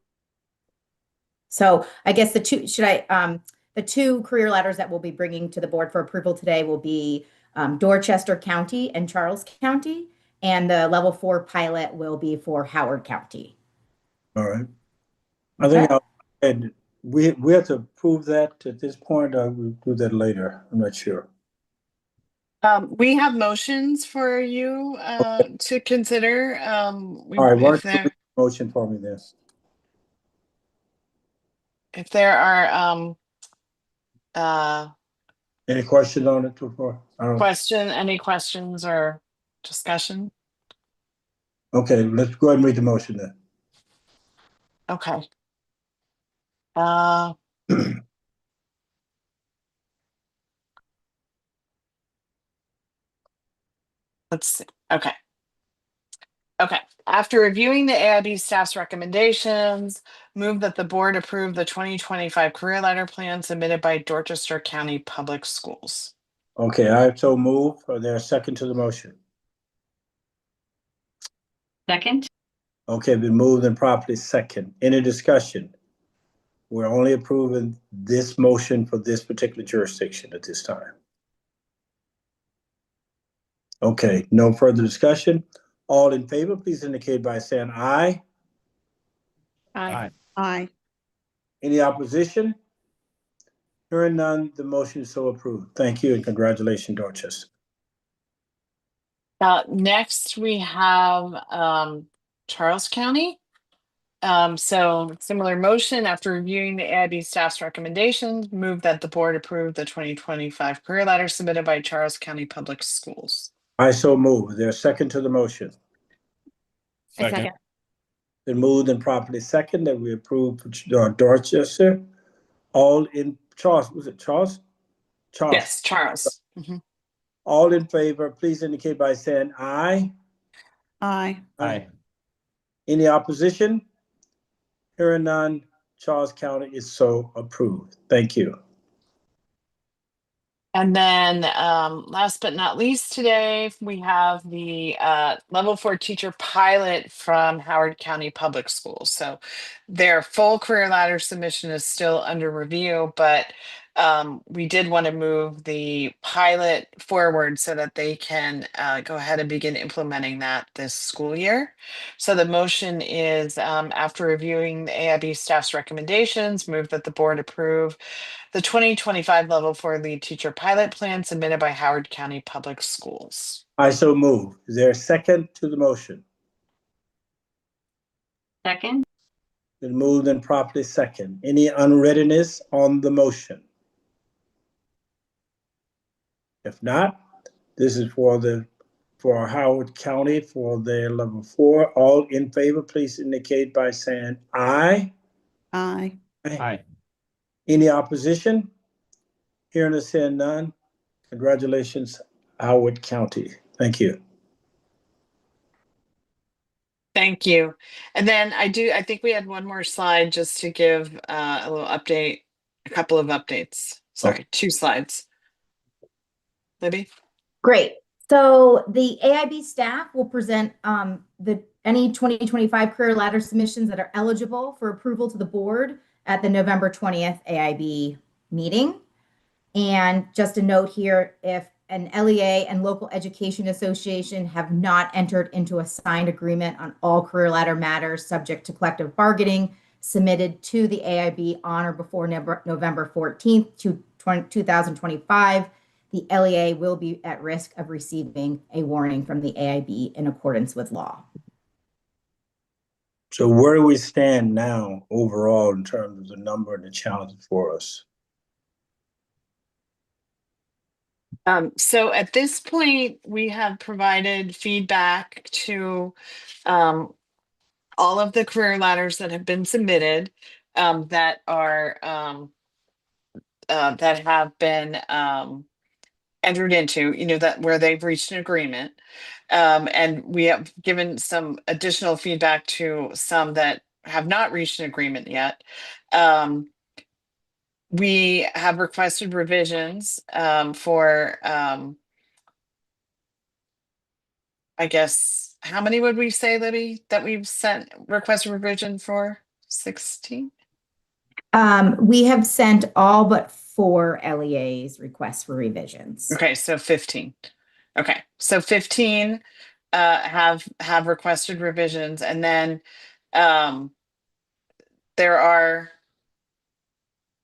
So I guess the 2 career ladders that we'll be bringing to the board for approval today will be Dorchester County and Charles County, and the Level 4 pilot will be for Howard County. All right. I think we have to approve that at this point, or we'll do that later. I'm not sure. We have motions for you to consider. All right, why don't you read the motion for me then? If there are Any questions on it before? I don't. Any questions or discussion? Okay, let's go ahead and read the motion then. Okay. Uh, let's see. Okay. Okay. After reviewing the AIB staff's recommendations, move that the board approve the 2025 career ladder plan submitted by Dorchester County Public Schools. Okay, I so move. Are there a second to the motion? Second. Okay, been moved and properly second. Any discussion? We're only approving this motion for this particular jurisdiction at this time. Okay, no further discussion. All in favor, please indicate by saying aye. Aye. Aye. Any opposition? Hearing none, the motion is so approved. Thank you and congratulations, Dorchester. Next, we have Charles County. So similar motion after reviewing the AIB staff's recommendations, move that the board approve the 2025 career ladder submitted by Charles County Public Schools. I so move. Is there a second to the motion? Second. Been moved and properly second that we approve Dorchester. All in Charles, was it Charles? Charles. Yes, Charles. Mhm. All in favor, please indicate by saying aye. Aye. Aye. Any opposition? Hearing none, Charles County is so approved. Thank you. And then last but not least today, we have the level 4 teacher pilot from Howard County Public Schools. So their full career ladder submission is still under review, but we did want to move the pilot forward so that they can go ahead and begin implementing that this school year. So the motion is after reviewing the AIB staff's recommendations, move that the board approve the 2025 level 4 lead teacher pilot plan submitted by Howard County Public Schools. I so move. Is there a second to the motion? Second. Been moved and properly second. Any unreadiness on the motion? If not, this is for Howard County for their level 4. All in favor, please indicate by saying aye. Aye. Aye. Any opposition? Hearing and saying none. Congratulations, Howard County. Thank you. Thank you. And then I think we had one more slide just to give a little update, a couple of updates. Sorry, Okay. 2 slides. Libby? Great. So the AIB staff will present any 2025 career ladder submissions that are eligible for approval to the board at the November 20th AIB meeting. And just a note here, if an LEA and local education association have not entered into a signed agreement on all career ladder matters subject to collective bargaining submitted to the AIB on or before November 14th, 2025, the LEA will be at risk of receiving a warning from the AIB in accordance with law. So where do we stand now overall in terms of the number and the challenges for us? So at this point, we have provided feedback to all of the career ladders that have been submitted that have been entered into, that where they've reached an agreement. And we have given some additional feedback to some that have not reached an agreement yet. We have requested revisions for, I guess, how many would we say, Libby, that we've sent requested revision for? 16? We have sent all but 4 LEAs requests for revisions. Okay, so 15. Okay, so 15 have requested revisions, and then there are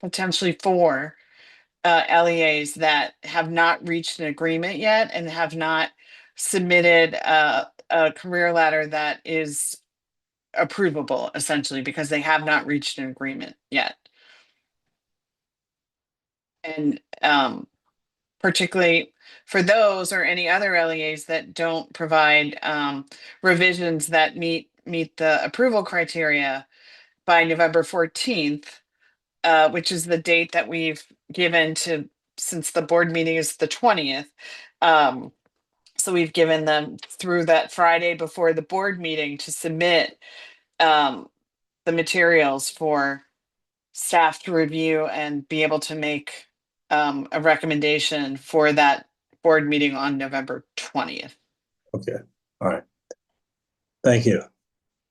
potentially 4 LEAs that have not reached an agreement yet and have not submitted a career ladder that is approvable, essentially, because they have not reached an agreement yet. And particularly for those or any other LEAs that don't provide revisions that meet the approval criteria by November 14th, which is the date that we've given to, since the board meeting is the 20th. So we've given them through that Friday before the board meeting to submit the materials for staff to review and be able to make a recommendation for that board meeting on November 20th. Okay, all right. Thank you.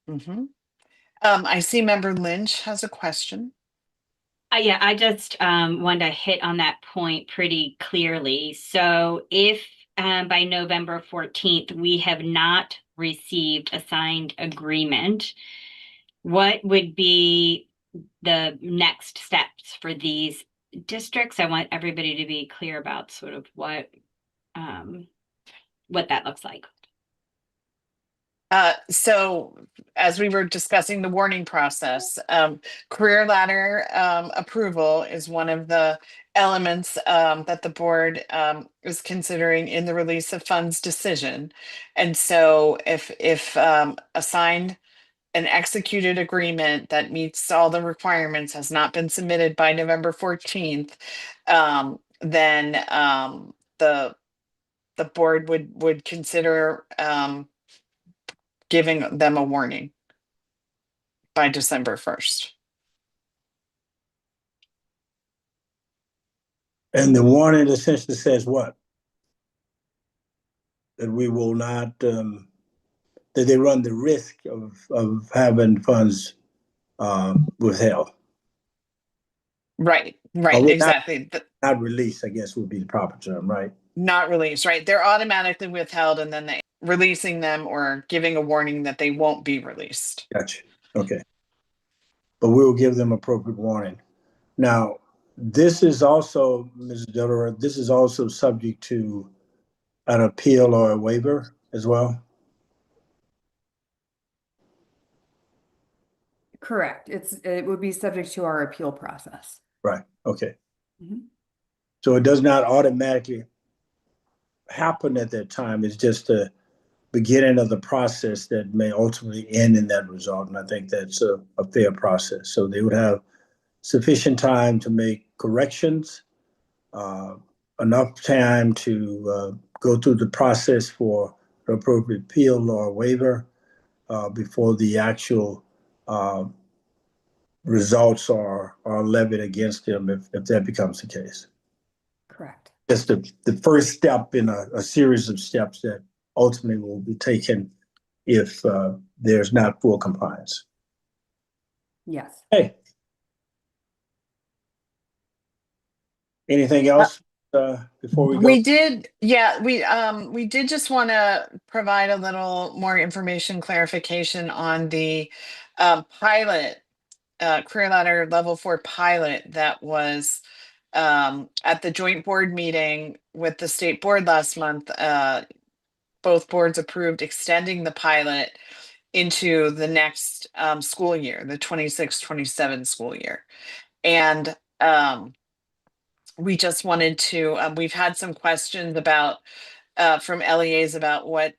Mm-hmm. I see Member Lynch has a question. Yeah, I just wanted to hit on that point pretty clearly. So if by November 14th, we have not received a signed agreement, what would be the next steps for these districts? I want everybody to be clear about sort of what that looks like. So as we were discussing the warning process, career ladder approval is one of the elements that the board is considering in the release of funds decision. And so if a signed an executed agreement that meets all the requirements has not been submitted by November 14th, then the board would consider giving them a warning by December 1st. And the warning essentially says what? That we will not, that they run the risk of having funds withheld. Right, Or exactly. Not released, I guess would be the proper term, right? Not released, right? They're automatically withheld and then they releasing them or giving a warning that they won't be released. Gotcha. Okay. But we'll give them appropriate warning. Now, this is also, Ms. Dillera, this is also subject to an appeal or a waiver as well? Correct. It would be subject to our appeal process. Right, okay. Mhm. So it does not automatically happen at that time. It's just the beginning of the process that may ultimately end in that result. And I think that's a fair process. So they would have sufficient time to make corrections, enough time to go through the process for the appropriate appeal or waiver before the actual results are levied against them if that becomes the case. Correct. It's the first step in a series of steps that ultimately will be taken if there's not full compliance. Yes. Hey. Anything else before we go? We did, yeah, we did just want to provide a little more information clarification on the pilot, career ladder level 4 pilot that was at the joint board meeting with the state board last month. Both boards approved extending the pilot into the next school year, the 26-27 school year. And we just wanted to, we've had some questions about from LEAs about what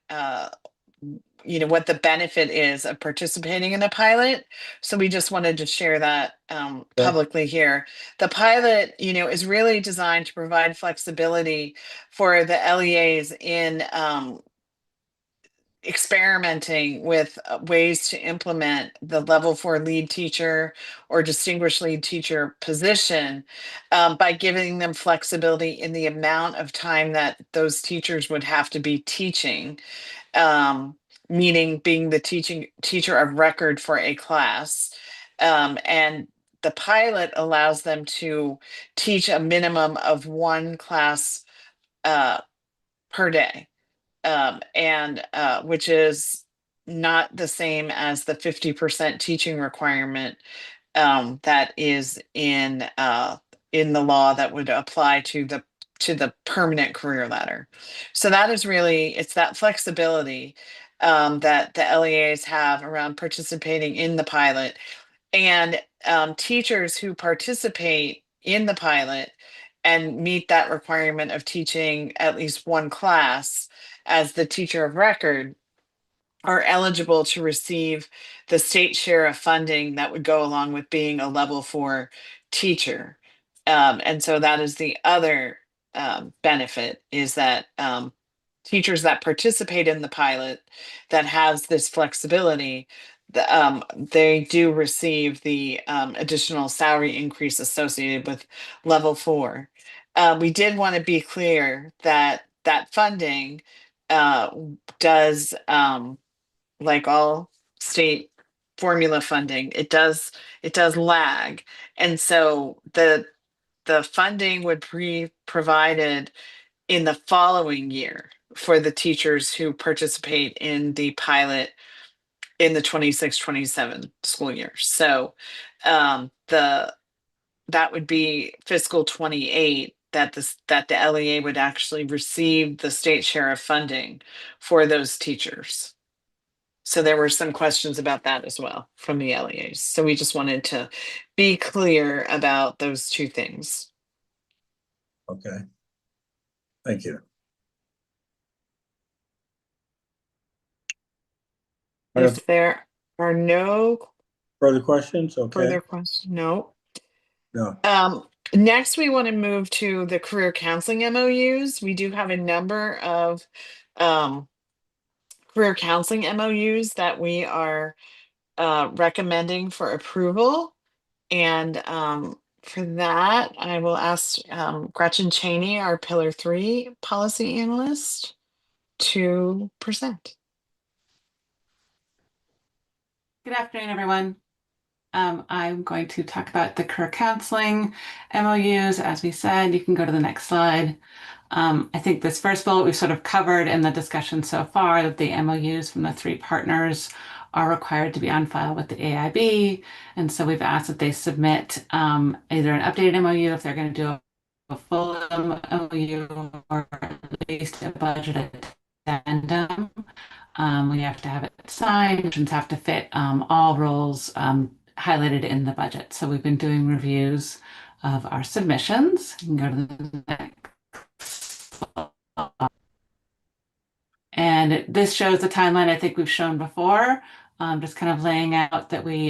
what the benefit is of participating in a pilot. So we just wanted to share that publicly here. The pilot, is really designed to provide flexibility for the LEAs in experimenting with ways to implement the level 4 lead teacher or distinguished lead teacher position by giving them flexibility in the amount of time that those teachers would have to be teaching, meaning being the teacher of record for a class. And the pilot allows them to teach a minimum of one class per day. And which is not the same as the 50% teaching requirement that is in the law that would apply to the permanent career ladder. So that is really, it's that flexibility that the LEAs have around participating in the pilot. And teachers who participate in the pilot and meet that requirement of teaching at least one class as the teacher of record are eligible to receive the state share of funding that would go along with being a level 4 teacher. And so that is the other benefit, is that teachers that participate in the pilot that has this flexibility, they do receive the additional salary increase associated with level 4. We did want to be clear that that funding does, like all state formula funding, it does lag. And so the funding would be provided in the following year for the teachers who participate in the pilot in the 26-27 school year. So the that would be fiscal 28 that the LEA would actually receive the state share of funding for those teachers. So there were some questions about that as well from the LEAs. So we just wanted to be clear about those two things. Okay. Thank you. If there are no further questions, okay. Further questions, no. No. Next, we want to move to the career counseling MOUs. We do have a number of career counseling MOUs that we are recommending for approval. And for that, I will ask Gretchen Cheney, our Pillar 3 policy analyst, to present. Good afternoon, everyone. I'm going to talk about the career counseling MOUs. As we said, you can go to the next slide. I think this first bullet we've sort of covered in the discussion so far, that the MOUs from the 3 partners are required to be on file with the AIB. And so we've asked that they submit either an updated MOU if they're going to do a full MOU, or at least a budget addendum. We have to have it signed and have to fit all roles highlighted in the budget. So we've been doing reviews of our submissions. You can go to the next slide. And this shows the timeline I think we've shown before, just kind of laying out that we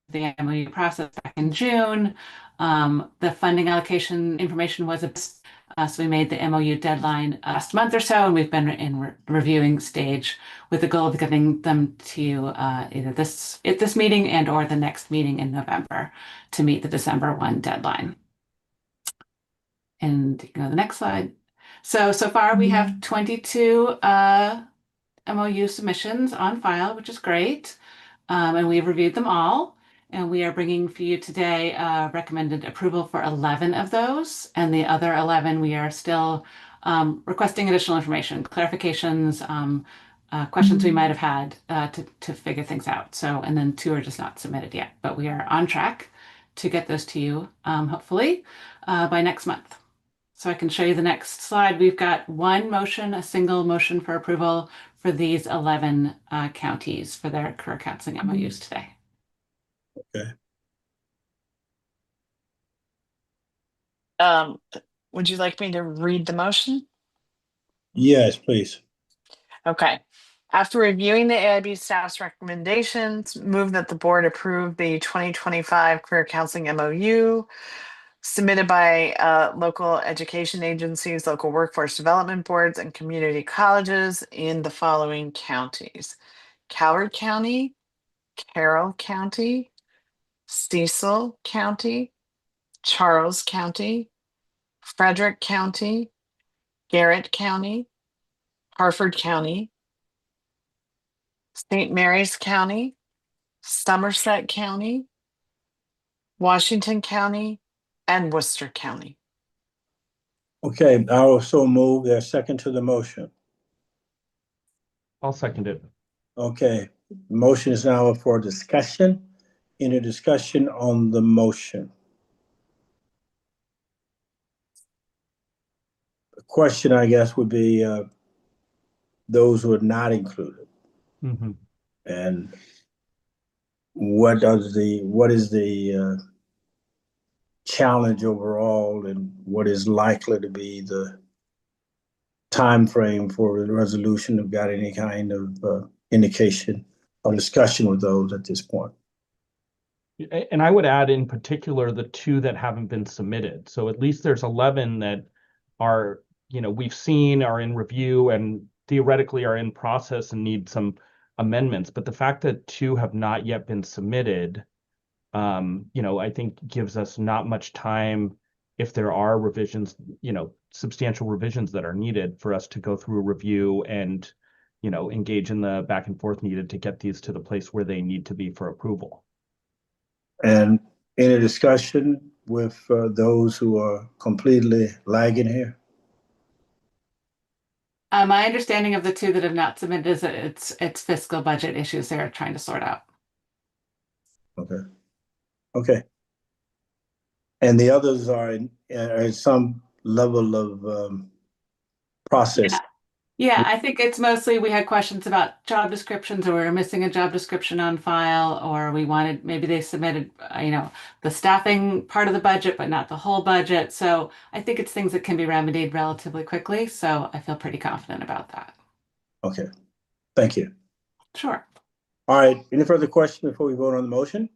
the MOU process back in June. The funding allocation information was so we made the MOU deadline last month or so, and we've been in reviewing stage with the goal of getting them to either this meeting and or the next meeting in November to meet the December 1 deadline. And you can go to the next slide. So far we have 22 MOU submissions on file, which is great. And we've reviewed them all. And we are bringing for you today recommended approval for 11 of those. And the other 11, we are still requesting additional information, clarifications, questions we might have had to figure things out. So, and then 2 are just not submitted yet, but we are on track to get those to you, hopefully by next month. So I can show you the next slide. We've got one motion, a single motion for approval for these 11 counties for their career counseling MOUs today. Okay. Would you like me to read the motion? Yes, please. Okay. After reviewing the AIB staff's recommendations, move that the board approve the 2025 career counseling MOU submitted by local education agencies, local workforce development boards, and community colleges in the following counties: Coward County, Carroll County, Cecil County, Charles County, Frederick County, Garrett County, Harford County, St. Mary's County, Somerset County, Washington County, and Worcester County. Okay, I will so move. There's a second to the motion. I'll second it. Okay, the motion is now up for discussion. Any discussion on the motion? The question, I guess, would be those who are not included. Mm-hmm. And what is the challenge overall, and what is likely to be the time frame for the resolution? Have got any kind of indication or discussion with those at this point? And I would add in particular the two that haven't been submitted. So at least there's 11 that are, we've seen, are in review, and theoretically are in process and need some amendments. But the fact that two have not yet been submitted, I think gives us not much time if there are revisions, substantial revisions that are needed for us to go through a review and, engage in the back and forth needed to get these to the place where they need to be for approval. And any discussion with those who are completely lagging here? My understanding of the two that have not submitted is that it's fiscal budget issues they're trying to sort out. Okay. And the others are in some level of process. Yeah, I think it's mostly we had questions about job descriptions, or we were missing a job description on file, or maybe they submitted, the staffing part of the budget, but not the whole budget. So I think it's things that can be remedied relatively quickly. So I feel pretty confident about that. Okay, thank you. Sure. All right, any further questions before we vote on the motion?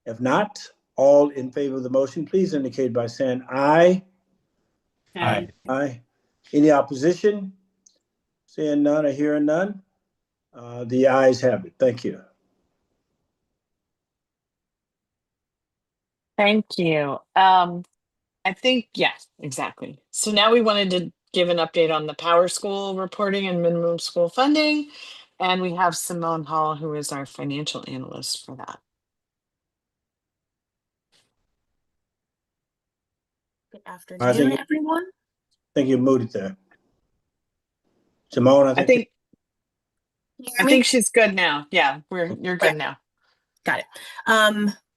If not, all in favor of the motion, please indicate by saying aye. Aye. Aye. Any opposition? Seeing none or hearing none? The ayes have it. Thank you. Thank you. I think, yes, exactly. So now we wanted to give an update on the Power School reporting and minimum school funding. And we have Simone Hall, who is our financial analyst for that. Good afternoon, everyone. I think you moved it there. Simone, I think she's good now. Yeah, you're good now. Got it.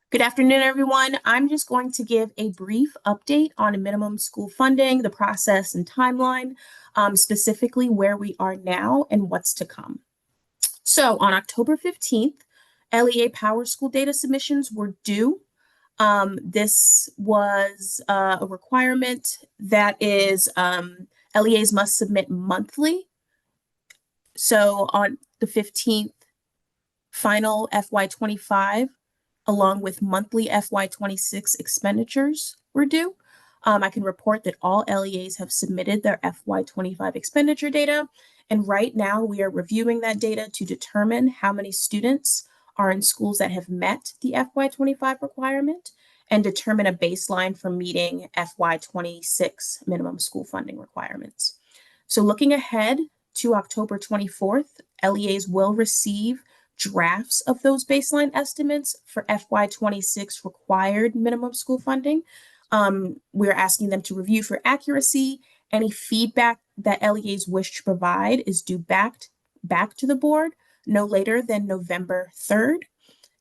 Good afternoon, everyone. I'm just going to give a brief update on minimum school funding, the process and timeline, specifically where we are now and what's to come. So on October 15th, LEA Power School data submissions were due. This was a requirement that is LEAs must submit monthly. So on the 15th, final FY25, along with monthly FY26 expenditures were due. I can report that all LEAs have submitted their FY25 expenditure data. And right now we are reviewing that data to determine how many students are in schools that have met the FY25 requirement and determine a baseline for meeting FY26 minimum school funding requirements. So looking ahead to October 24th, LEAs will receive drafts of those baseline estimates for FY26 required minimum school funding. We're asking them to review for accuracy. Any feedback that LEAs wish to provide is due back to the board no later than November 3rd.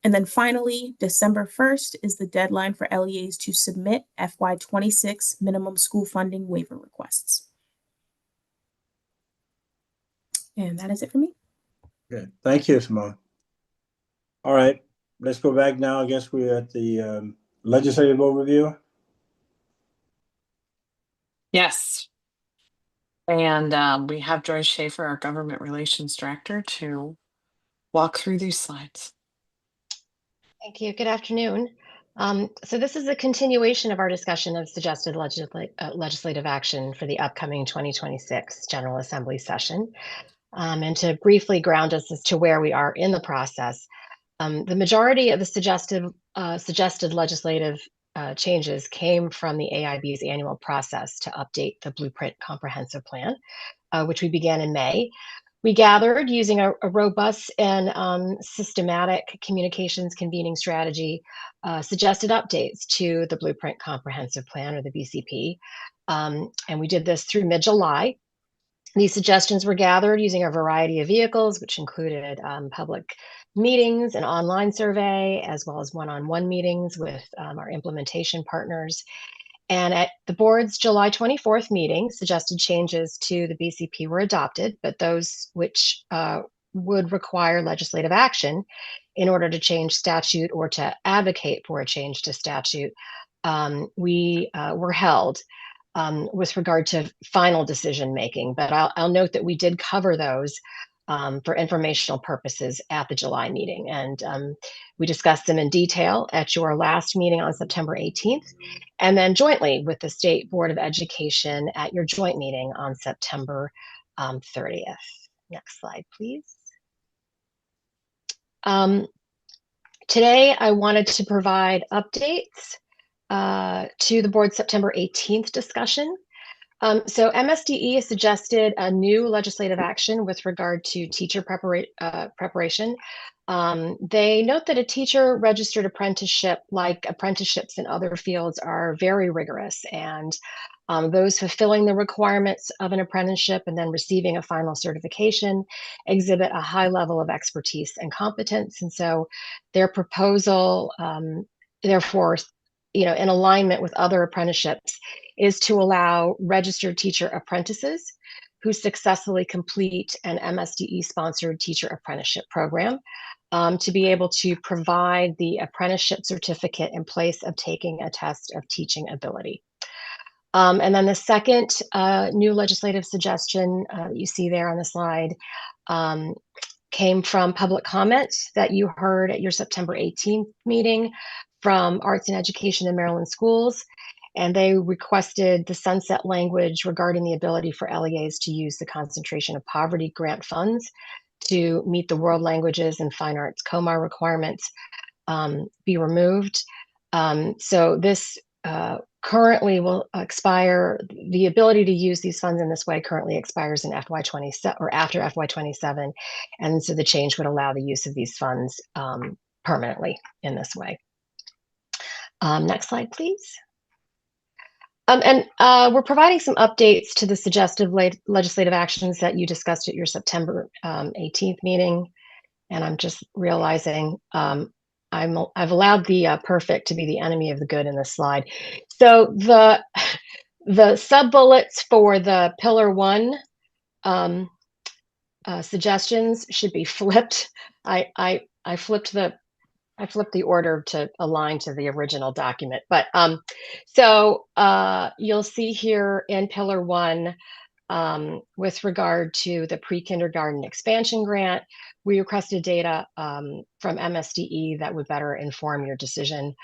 And then finally, December 1st is the deadline for LEAs to submit FY26 minimum school funding waiver requests. And that is it for me. Good. Thank you, Simone. All right, let's go back now. I guess we're at the legislative overview. Yes. And we have Joyce Schaefer, our government relations director, to walk through these slides. Thank you. Good afternoon. So this is a continuation of our discussion of suggested legislative action for the upcoming 2026 General Assembly session. And to briefly ground us as to where we are in the process, the majority of the suggested legislative changes came from the AIB's annual process to update the Blueprint Comprehensive Plan, which we began in May. We gathered using a robust and systematic communications convening strategy, suggested updates to the Blueprint Comprehensive Plan, or the BCP. And we did this through mid-July. These suggestions were gathered using a variety of vehicles, which included public meetings, an online survey, as well as one-on-one meetings with our implementation partners. And at the board's July 24th meeting, suggested changes to the BCP were adopted, but those which would require legislative action in order to change statute or to advocate for a change to statute, we were held with regard to final decision making. But I'll note that we did cover those for informational purposes at the July meeting. And we discussed them in detail at your last meeting on September 18th, and then jointly with the State Board of Education at your joint meeting on September 30th. Next slide, please. Today, I wanted to provide updates to the board's September 18th discussion. So MSDE has suggested a new legislative action with regard to teacher preparation. They note that a teacher registered apprenticeship, like apprenticeships in other fields, are very rigorous, and those fulfilling the requirements of an apprenticeship and then receiving a final certification exhibit a high level of expertise and competence. And so their proposal, therefore, in alignment with other apprenticeships, is to allow registered teacher apprentices who successfully complete an MSDE-sponsored teacher apprenticeship program to be able to provide the apprenticeship certificate in place of taking a test of teaching ability. And then the second new legislative suggestion you see there on the slide came from public comment that you heard at your September 18th meeting from Arts and Education in Maryland Schools. And they requested the sunset language regarding the ability for LEAs to use the concentration of poverty grant funds to meet the world languages and fine arts COMAR requirements be removed. So this currently will expire. The ability to use these funds in this way currently expires in FY27 or after FY27. And so the change would allow the use of these funds permanently in this way. Next slide, please. And we're providing some updates to the suggested legislative actions that you discussed at your September 18th meeting. And I'm just realizing I've allowed the perfect to be the enemy of the good in this slide. So the sub-bullets for the Pillar 1 suggestions should be flipped. I flipped the order to align to the original document. But so you'll see here in Pillar 1, with regard to the pre-kindergarten expansion grant, we requested data from MSDE that would better inform your decision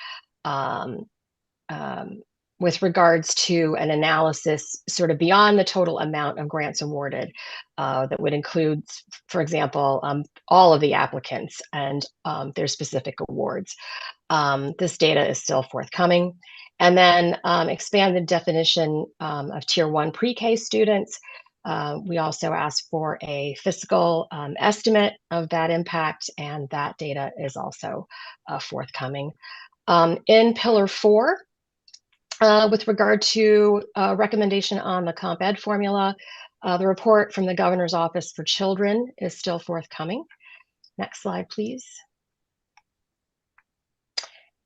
with regards to an analysis sort of beyond the total amount of grants awarded that would include, for example, all of the applicants and their specific awards. This data is still forthcoming. And then expand the definition of Tier 1 pre-K students. We also asked for a fiscal estimate of that impact, and that data is also forthcoming. In Pillar 4, with regard to recommendation on the Comp Ed formula, the report from the Governor's Office for Children is still forthcoming. Next slide, please.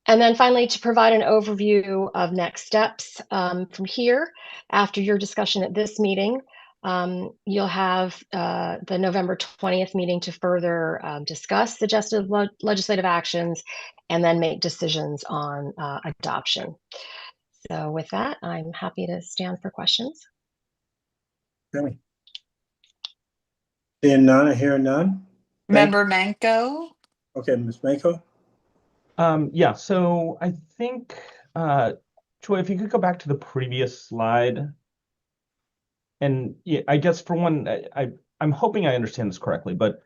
And then finally, to provide an overview of next steps from here, after your discussion at this meeting, you'll have the November 20th meeting to further discuss suggested legislative actions and then make decisions on adoption. So with that, I'm happy to stand for questions. Okay. Seeing none, I hear none. Member Manco. Okay, Ms. Manco. Yeah, so I think, Joy, if you could go back to the previous slide. And yeah, I guess for one, I'm hoping I understand this correctly, but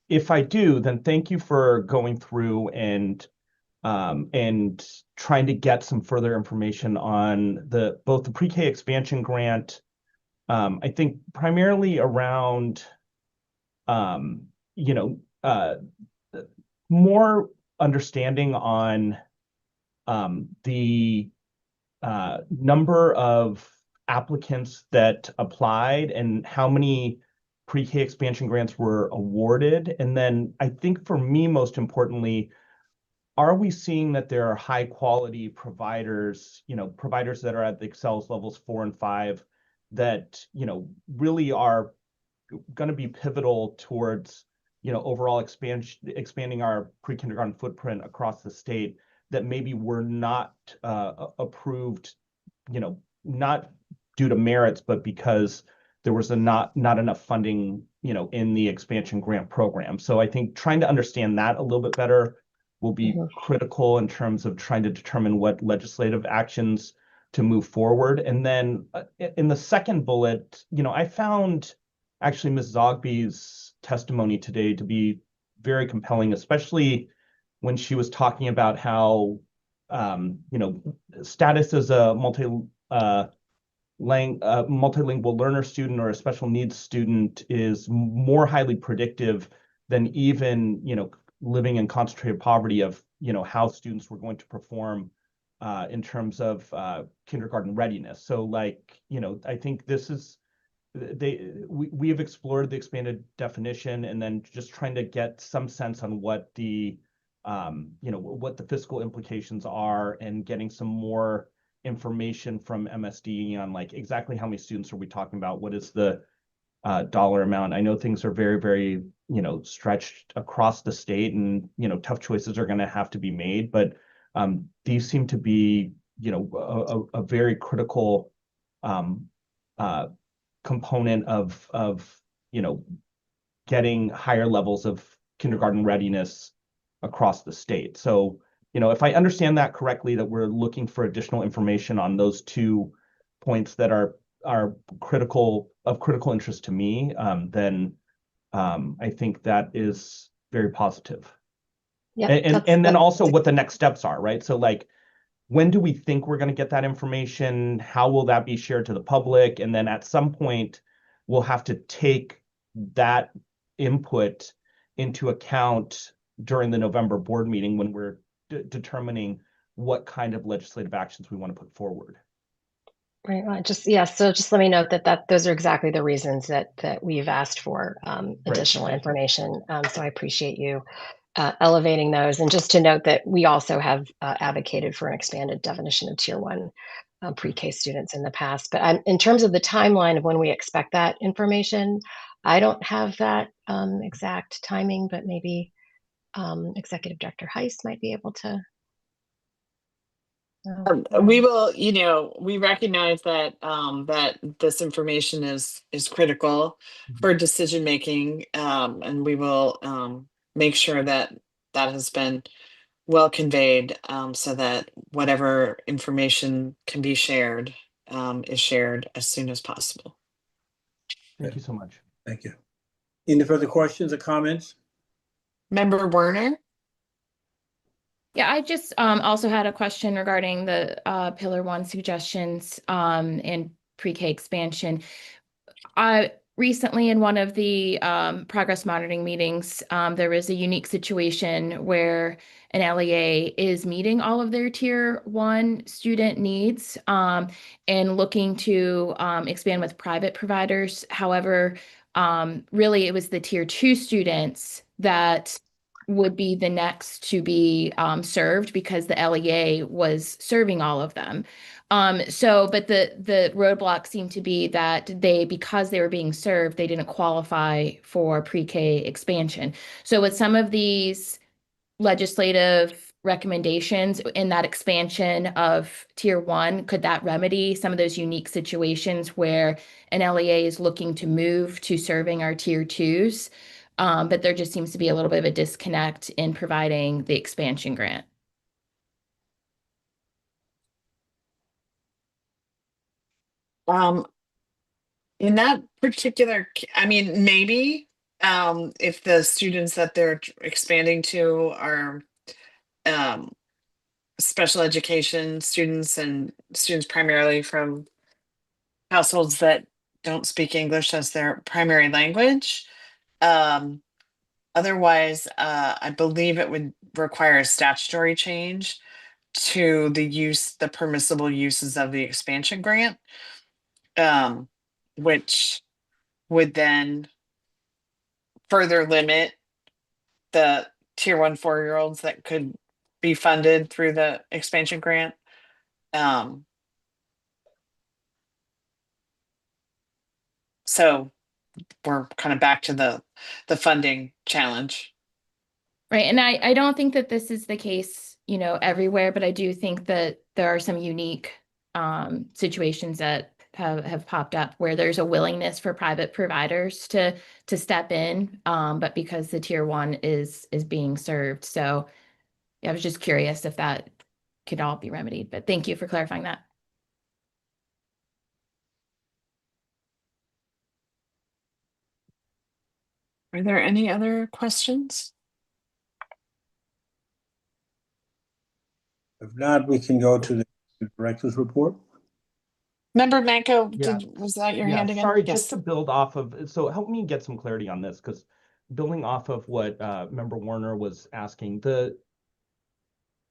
if I do, then thank you for going through and trying to get some further information on both the pre-K expansion grant, I think primarily around, more understanding on the number of applicants that applied and how many pre-K expansion grants were awarded. And then I think for me, most importantly, are we seeing that there are high quality providers, providers that are at the Excels levels 4 and 5 that, really are going to be pivotal towards, overall expanding our pre-kindergarten footprint across the state, that maybe were not approved, not due to merits, but because there was not enough funding, in the expansion grant program. So I think trying to understand that a little bit better will be critical in terms of trying to determine what legislative actions to move forward. And then in the second bullet, I found actually Ms. Zogby's testimony today to be very compelling, especially when she was talking about how, status as a multilingual learner student or a special needs student is more highly predictive than even, living in concentrated poverty of, how students were going to perform in terms of kindergarten readiness. So I think this is, we have explored the expanded definition, and then just trying to get some sense on what the what the fiscal implications are, and getting some more information from MSD on exactly how many students are we talking about, what is the dollar amount. I know things are very, very stretched across the state, and tough choices are going to have to be made, but these seem to be a very critical component of getting higher levels of kindergarten readiness across the state. So if I understand that correctly, that we're looking for additional information on those 2 points that are of critical interest to me, then I think that is very positive. Yeah, and then also what the next steps are, right? So when do we think we're going to get that information? How will that be shared to the public? And then at some point, we'll have to take that input into account during the November board meeting, when we're determining what kind of legislative actions we want to put forward. Right. Well, so just let me note that those are exactly the reasons that we've asked for additional information. So I appreciate you elevating those. And just to note that we also have advocated for an expanded definition of Tier 1 pre-K students in the past. But in terms of the timeline of when we expect that information, I don't have that exact timing, but maybe Executive Director Heiss might be able to. We will, we recognize that that this information is critical for decision making, and we will make sure that that has been well conveyed, so that whatever information can be shared is shared as soon as possible. Thank you so much. Thank you. Any further questions or comments? Member Werner? Yeah, I just also had a question regarding the Pillar 1 suggestions and pre-K expansion. Recently, in one of the progress monitoring meetings, there was a unique situation where an LEA is meeting all of their Tier 1 student needs and looking to expand with private providers. However, really, it was the Tier 2 students that would be the next to be served, because the LEA was serving all of them. But the roadblock seemed to be that because they were being served, they didn't qualify for pre-K expansion. So with some of these legislative recommendations in that expansion of Tier 1, could that remedy some of those unique situations where an LEA is looking to move to serving our Tier 2s? But there just seems to be a little bit of a disconnect in providing the expansion grant. In that particular, maybe if the students that they're expanding to are special education students, and students primarily from households that don't speak English as their primary language. Otherwise, I believe it would require a statutory change to the permissible uses of the expansion grant, which would then further limit the Tier 1 4-year-olds that could be funded through the expansion grant. So we're kind of back to the funding challenge. Right. And I don't think that this is the case, everywhere, but I do think that there are some unique situations that have popped up where there's a willingness for private providers to step in, but because the tier one is being served. So yeah, I was just curious if that could all be remedied, but thank you for clarifying that. Are there any other questions? If not, we can go to the director's report. Member Manco, Yeah. was that your Yeah, hand again? sorry, Yes. just to build off of, so help me get some clarity on this, because building off of what Member Warner was asking,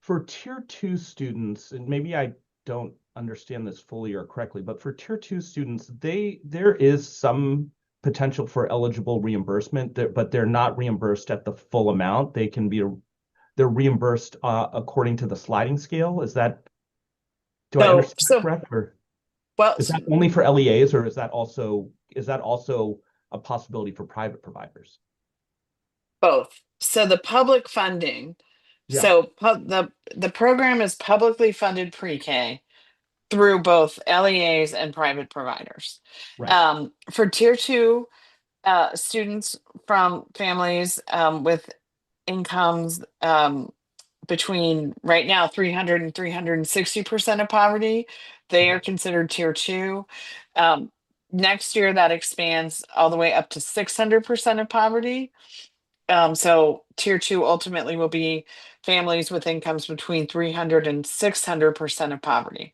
for tier two students, and maybe I don't understand this fully or correctly, but for tier two students, there is some potential for eligible reimbursement, but they're not reimbursed at the full amount. They're reimbursed according to the sliding scale. Do I understand that correct? Or well, is that only for LEAs, or is that also a possibility for private providers? both. So the public funding, Yeah. so the program is publicly funded pre-K through both LEAs and private providers. Right. For tier two students from families with incomes between right now 300 and 360% of poverty, they are considered tier two. Next year that expands all the way up to 600% of poverty. So tier two ultimately will be families with incomes between 300 and 600% of poverty.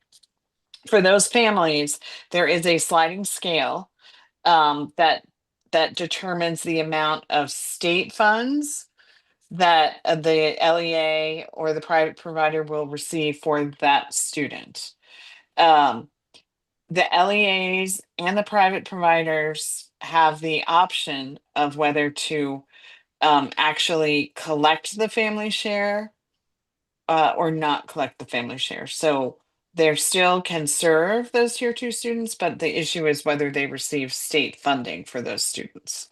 For those families, there is a sliding scale that determines the amount of state funds that the LEA or the private provider will receive for that student. The LEAs and the private providers have the option of whether to actually collect the family share or not collect the family share. So they still can serve those tier two students, but the issue is whether they receive state funding for those students.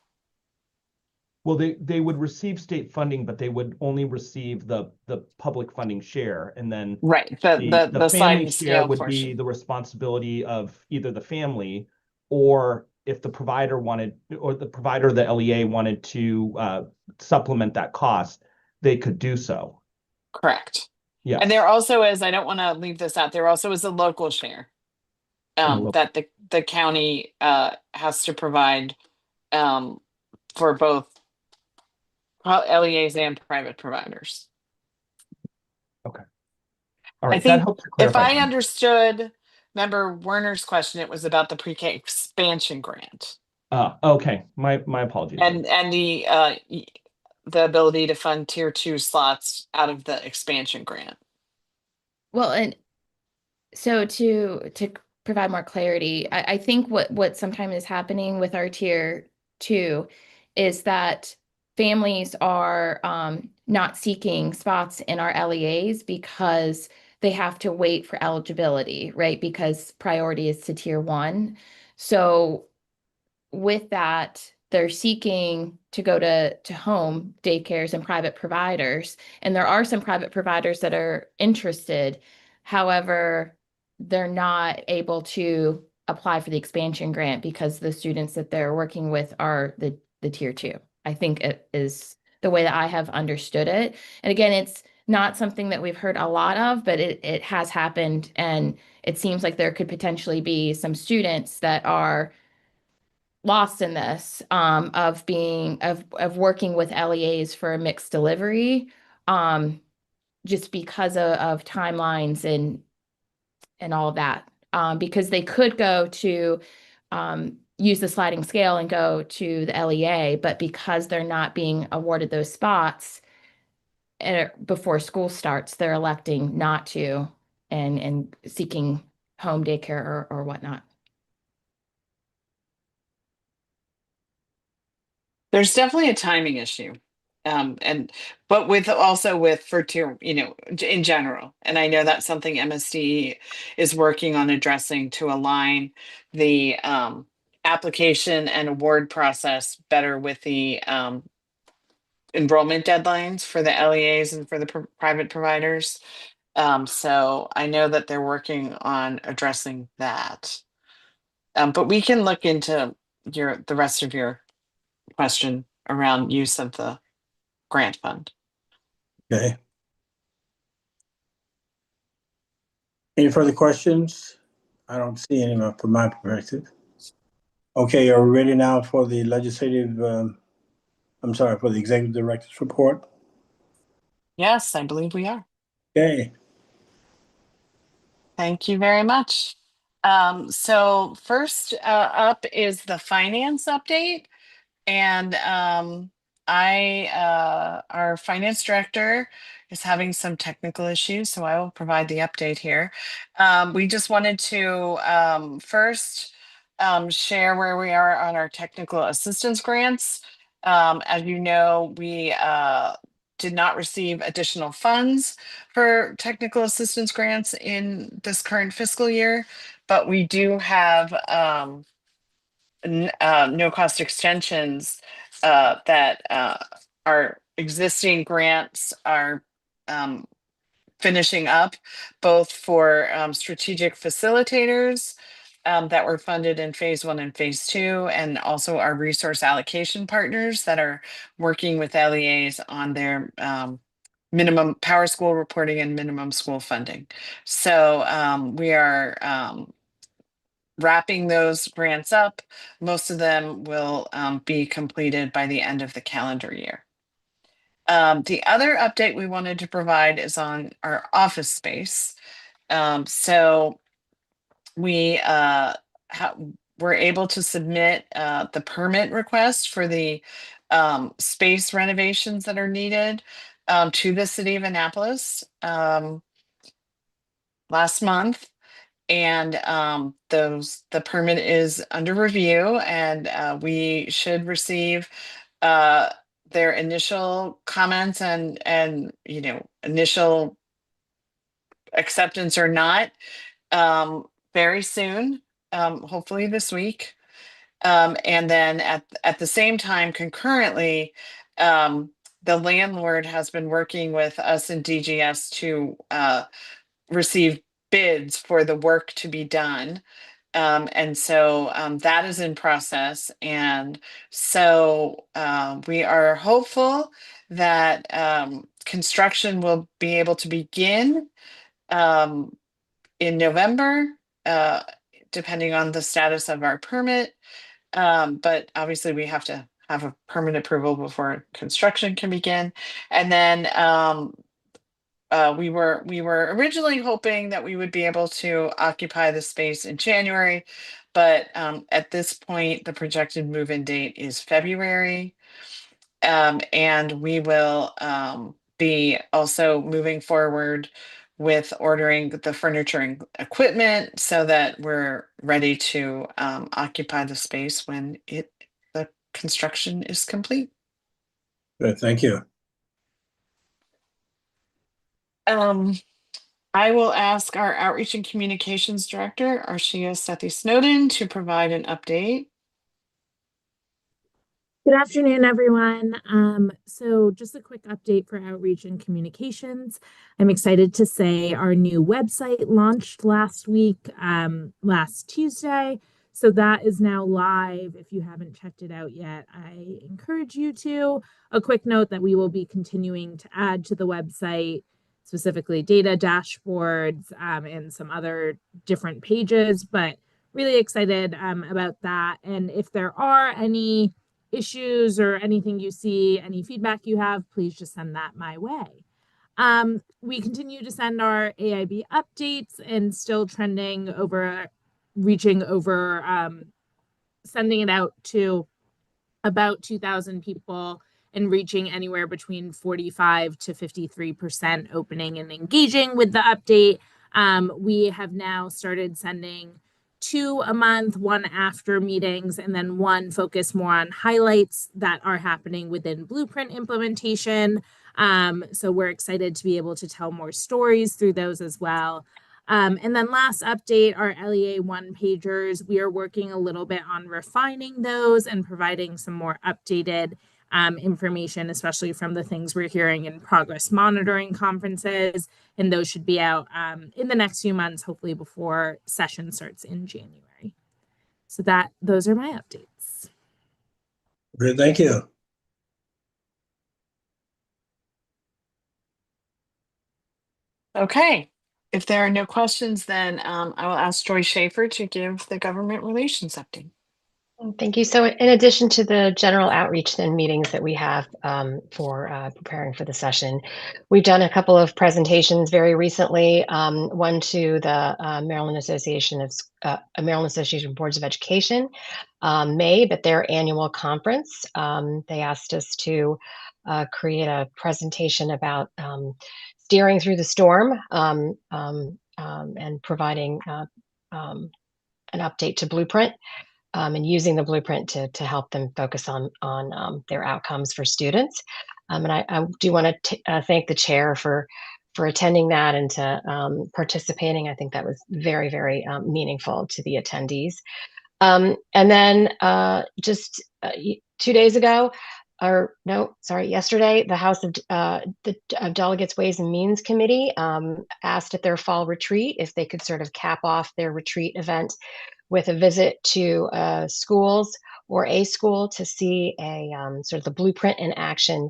Well, they would receive state funding, but they would only receive the public funding share, and then right the the family sliding share scale would portion. be the responsibility of either the family, or if the provider wanted, or the provider of the LEA wanted to supplement that cost, they could do so. Correct. Yeah. And there also is, I don't want to leave this out, there also is a local share that the county has to provide for both LEAs and private providers. Okay. All right. I think that helps to if clarify I things. understood Member Werner's question, it was about the pre-K expansion grant. Okay. My apologies. And the ability to fund tier two slots out of the expansion grant. Well, and so to provide more clarity, I think what sometimes is happening with our tier two is that families are not seeking spots in our LEAs because they have to wait for eligibility, right? Because priority is to tier one. So with that, they're seeking to go to home daycares and private providers. And there are some private providers that are interested. However, they're not able to apply for the expansion grant because the students that they're working with are the tier two. I think it is the way that I have understood it. And again, it's not something that we've heard a lot of, but it has happened. And it seems like there could potentially be some students that are lost in this of working with LEAs for a mixed delivery just because of timelines and all of that because they could go to use the sliding scale and go to the LEA, but because they're not being awarded those spots before school starts, they're electing not to and seeking home daycare or whatnot. There's definitely a timing issue. But with for tier, in general. And I know that's something MSD is working on addressing to align the application and award process better with the enrollment deadlines for the LEAs and for the private providers. So I know that they're working on addressing that. But we can look into the rest of your question around use of the grant fund. Okay. Any further questions? I don't see any from my perspective. Okay, are we ready now for the for the executive director's report? Yes, I believe we are. Okay. Thank you very much. So first up is the finance update. And our finance director is having some technical issues, so I will provide the update here. We just wanted to first share where we are on our technical assistance grants. As you know, we did not receive additional funds for technical assistance grants in this current fiscal year, but we do have no cost extensions that our existing grants are finishing up, both for strategic facilitators that were funded in phase 1 and phase 2, and also our resource allocation partners that are working with LEAs on their minimum power school reporting and minimum school funding. So we are wrapping those grants up. Most of them will be completed by the end of the calendar year. The other update we wanted to provide is on our office space. So we were able to submit the permit request for the space renovations that are needed to the city of Annapolis last month. And the permit is under review, and we should receive their initial comments and initial acceptance or not very soon, hopefully this week. And then at the same time, concurrently, the landlord has been working with us in DGS to receive bids for the work to be done. And so that is in process. And so we are hopeful that construction will be able to begin in November, depending on the status of our permit. But obviously we have to have a permit approval before construction can begin. And then we were originally hoping that we would be able to occupy the space in January, but at this point, the projected move-in date is February. And we will be also moving forward with ordering the furniture and equipment so that we're ready to occupy the space when the construction is complete. Good, thank you. I will ask our Outreach and Communications Director, Arshia Sethi Snowden, to provide an update. Good afternoon, everyone. So just a quick update for Outreach and Communications. I'm excited to say our new website launched last week, last Tuesday. So that is now live. If you haven't checked it out yet, I encourage you to. A quick note that we will be continuing to add to the website, specifically data dashboards and some other different pages, but really excited about that. And if there are any issues or anything you see, any feedback you have, please just send that my way. We continue to send our AIB updates and still trending over, reaching over, sending it out to about 2,000 people and reaching anywhere between 45 to 53% opening and engaging with the update. We have now started sending 2 a month, 1 after meetings, and then 1 focus more on highlights that are happening within Blueprint implementation. So we're excited to be able to tell more stories through those as well. And then last update, our LEA one pagers, we are working a little bit on refining those and providing some more updated information, especially from the things we're hearing in progress monitoring conferences. And those should be out in the next few months, hopefully before session starts in January. So those are my updates. Great, thank you. Okay. If there are no questions, then I will ask Joy Schaefer to give the government relations update. Thank you. So in addition to the general outreach and meetings that we have for preparing for the session, we've done a couple of presentations very recently, one to the Maryland Association of Boards of Education, MABE, at their annual conference. They asked us to create a presentation about steering through the storm and providing an update to Blueprint. And using the blueprint to help them focus on their outcomes for students. And I do want to thank the chair for attending that and to participating. I think that was very, very meaningful to the attendees. And then just 2 days ago, or no, sorry, yesterday, the House of Delegates Ways and Means Committee asked at their fall retreat if they could sort of cap off their retreat event with a visit to schools or a school to see a sort of the blueprint in action.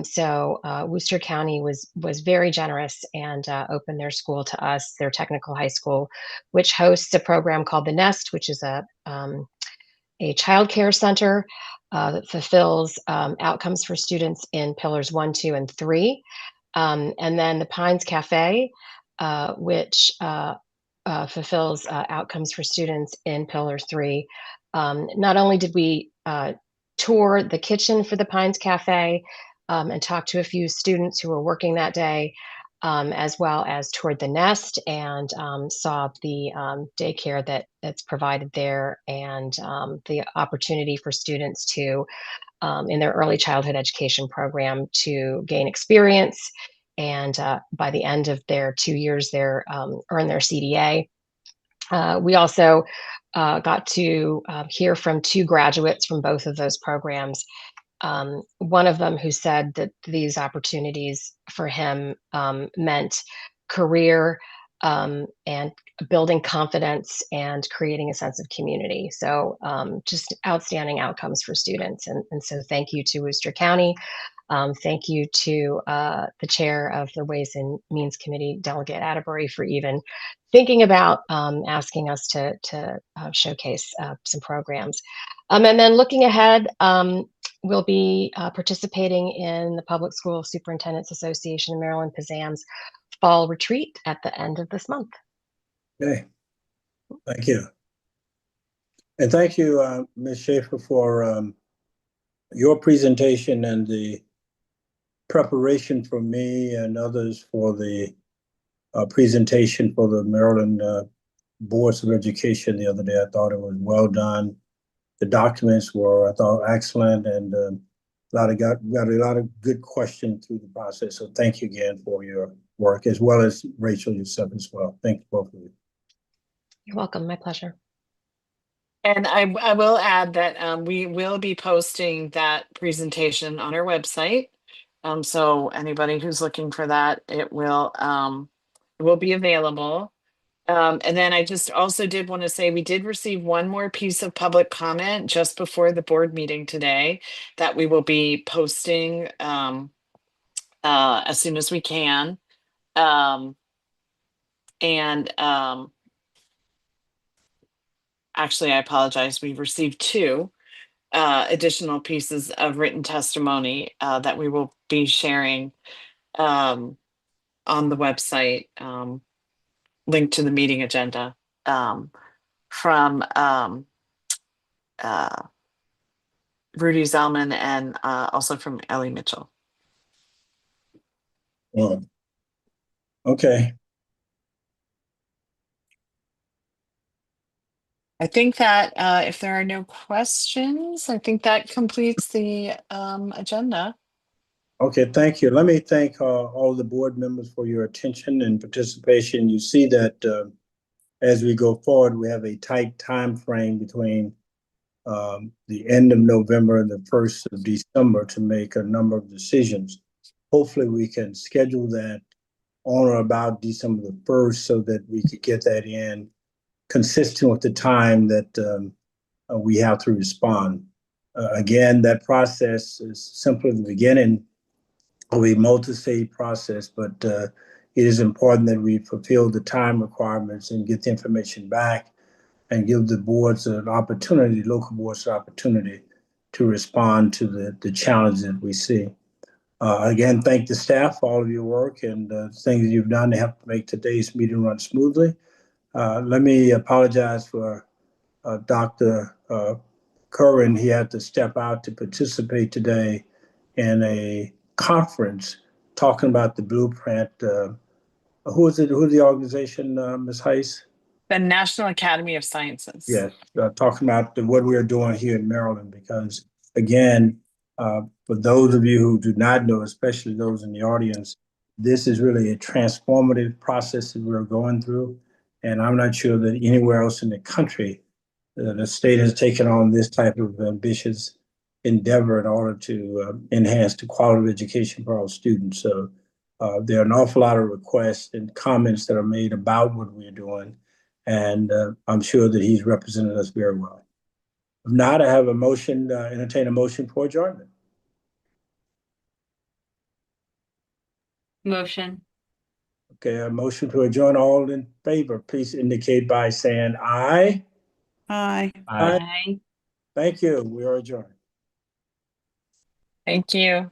So Worcester County was very generous and opened their school to us, their technical high school, which hosts a program called The Nest, which is a child care center that fulfills outcomes for students in pillars 1, 2, and 3. And then the Pines Cafe, which fulfills outcomes for students in pillar 3. Not only did we tour the kitchen for the Pines Cafe and talk to a few students who were working that day, as well as toured the Nest and saw the daycare that's provided there and the opportunity for students to, in their early childhood education program, to gain experience and by the end of their 2 years there, earn their CDA. We also got to hear from 2 graduates from both of those programs. One of them who said that these opportunities for him meant career and building confidence and creating a sense of community. So just outstanding outcomes for students. And so thank you to Worcester County. Thank you to the chair of the Ways and Means Committee, Delegate Atterbury, for even thinking about asking us to showcase some programs. And then looking ahead, we'll be participating in the Public School Superintendents Association of Maryland, PSAM's fall retreat at the end of this month. Okay, thank you. And thank you, Ms. Schaefer, for your presentation and the preparation for me and others for the presentation for the Maryland Boards of Education the other day. I thought it was well done. The documents were, I thought, excellent, and got a lot of good questions through the process. So thank you again for your work, as well as Rachel, yourself as well. Thank you both of you. You're welcome. My pleasure. And I will add that we will be posting that presentation on our website. So anybody who's looking for that, it will be available. And then I just also did want to say we did receive one more piece of public comment just before the board meeting today that we will be posting as soon as we can. Actually, I apologize. We've received 2 additional pieces of written testimony that we will be sharing on the website, linked to the meeting agenda, from Rudy Zellman and also from Ellie Mitchell. Well, okay. I think that if there are no questions, I think that completes the agenda. Okay, thank you. Let me thank all the board members for your attention and participation. You see that as we go forward, we have a tight time frame between the end of November and the 1st of December to make a number of decisions. Hopefully, we can schedule that on or about December the 1st so that we could get that in consistent with the time that we have to respond. Again, that process is simply the beginning of a multi-stage process, but it is important that we fulfill the time requirements and get the information back and give the boards an opportunity, local boards an opportunity to respond to the challenge that we see. Again, thank the staff for all of your work and things that you've done to help make today's meeting run smoothly. Let me apologize for Dr. Curran. He had to step out to participate today in a conference talking about the blueprint. Who is it? Who's the organization, Ms. Heiss? The National Academy of Sciences. Yes, talking about what we're doing here in Maryland, because again, for those of you who do not know, especially those in the audience, this is really a transformative process that we're going through. And I'm not sure that anywhere else in the country, the state has taken on this type of ambitious endeavor in order to enhance the quality of education for our students. So there are an awful lot of requests and comments that are made about what we're doing. And I'm sure that he's represented us very well. If not, I have a motion, entertain a motion for adjournment. Motion. Okay, a motion to adjourn. All in favor, please indicate by saying aye. Aye. Aye. Aye. Thank you. We are adjourned. Thank you.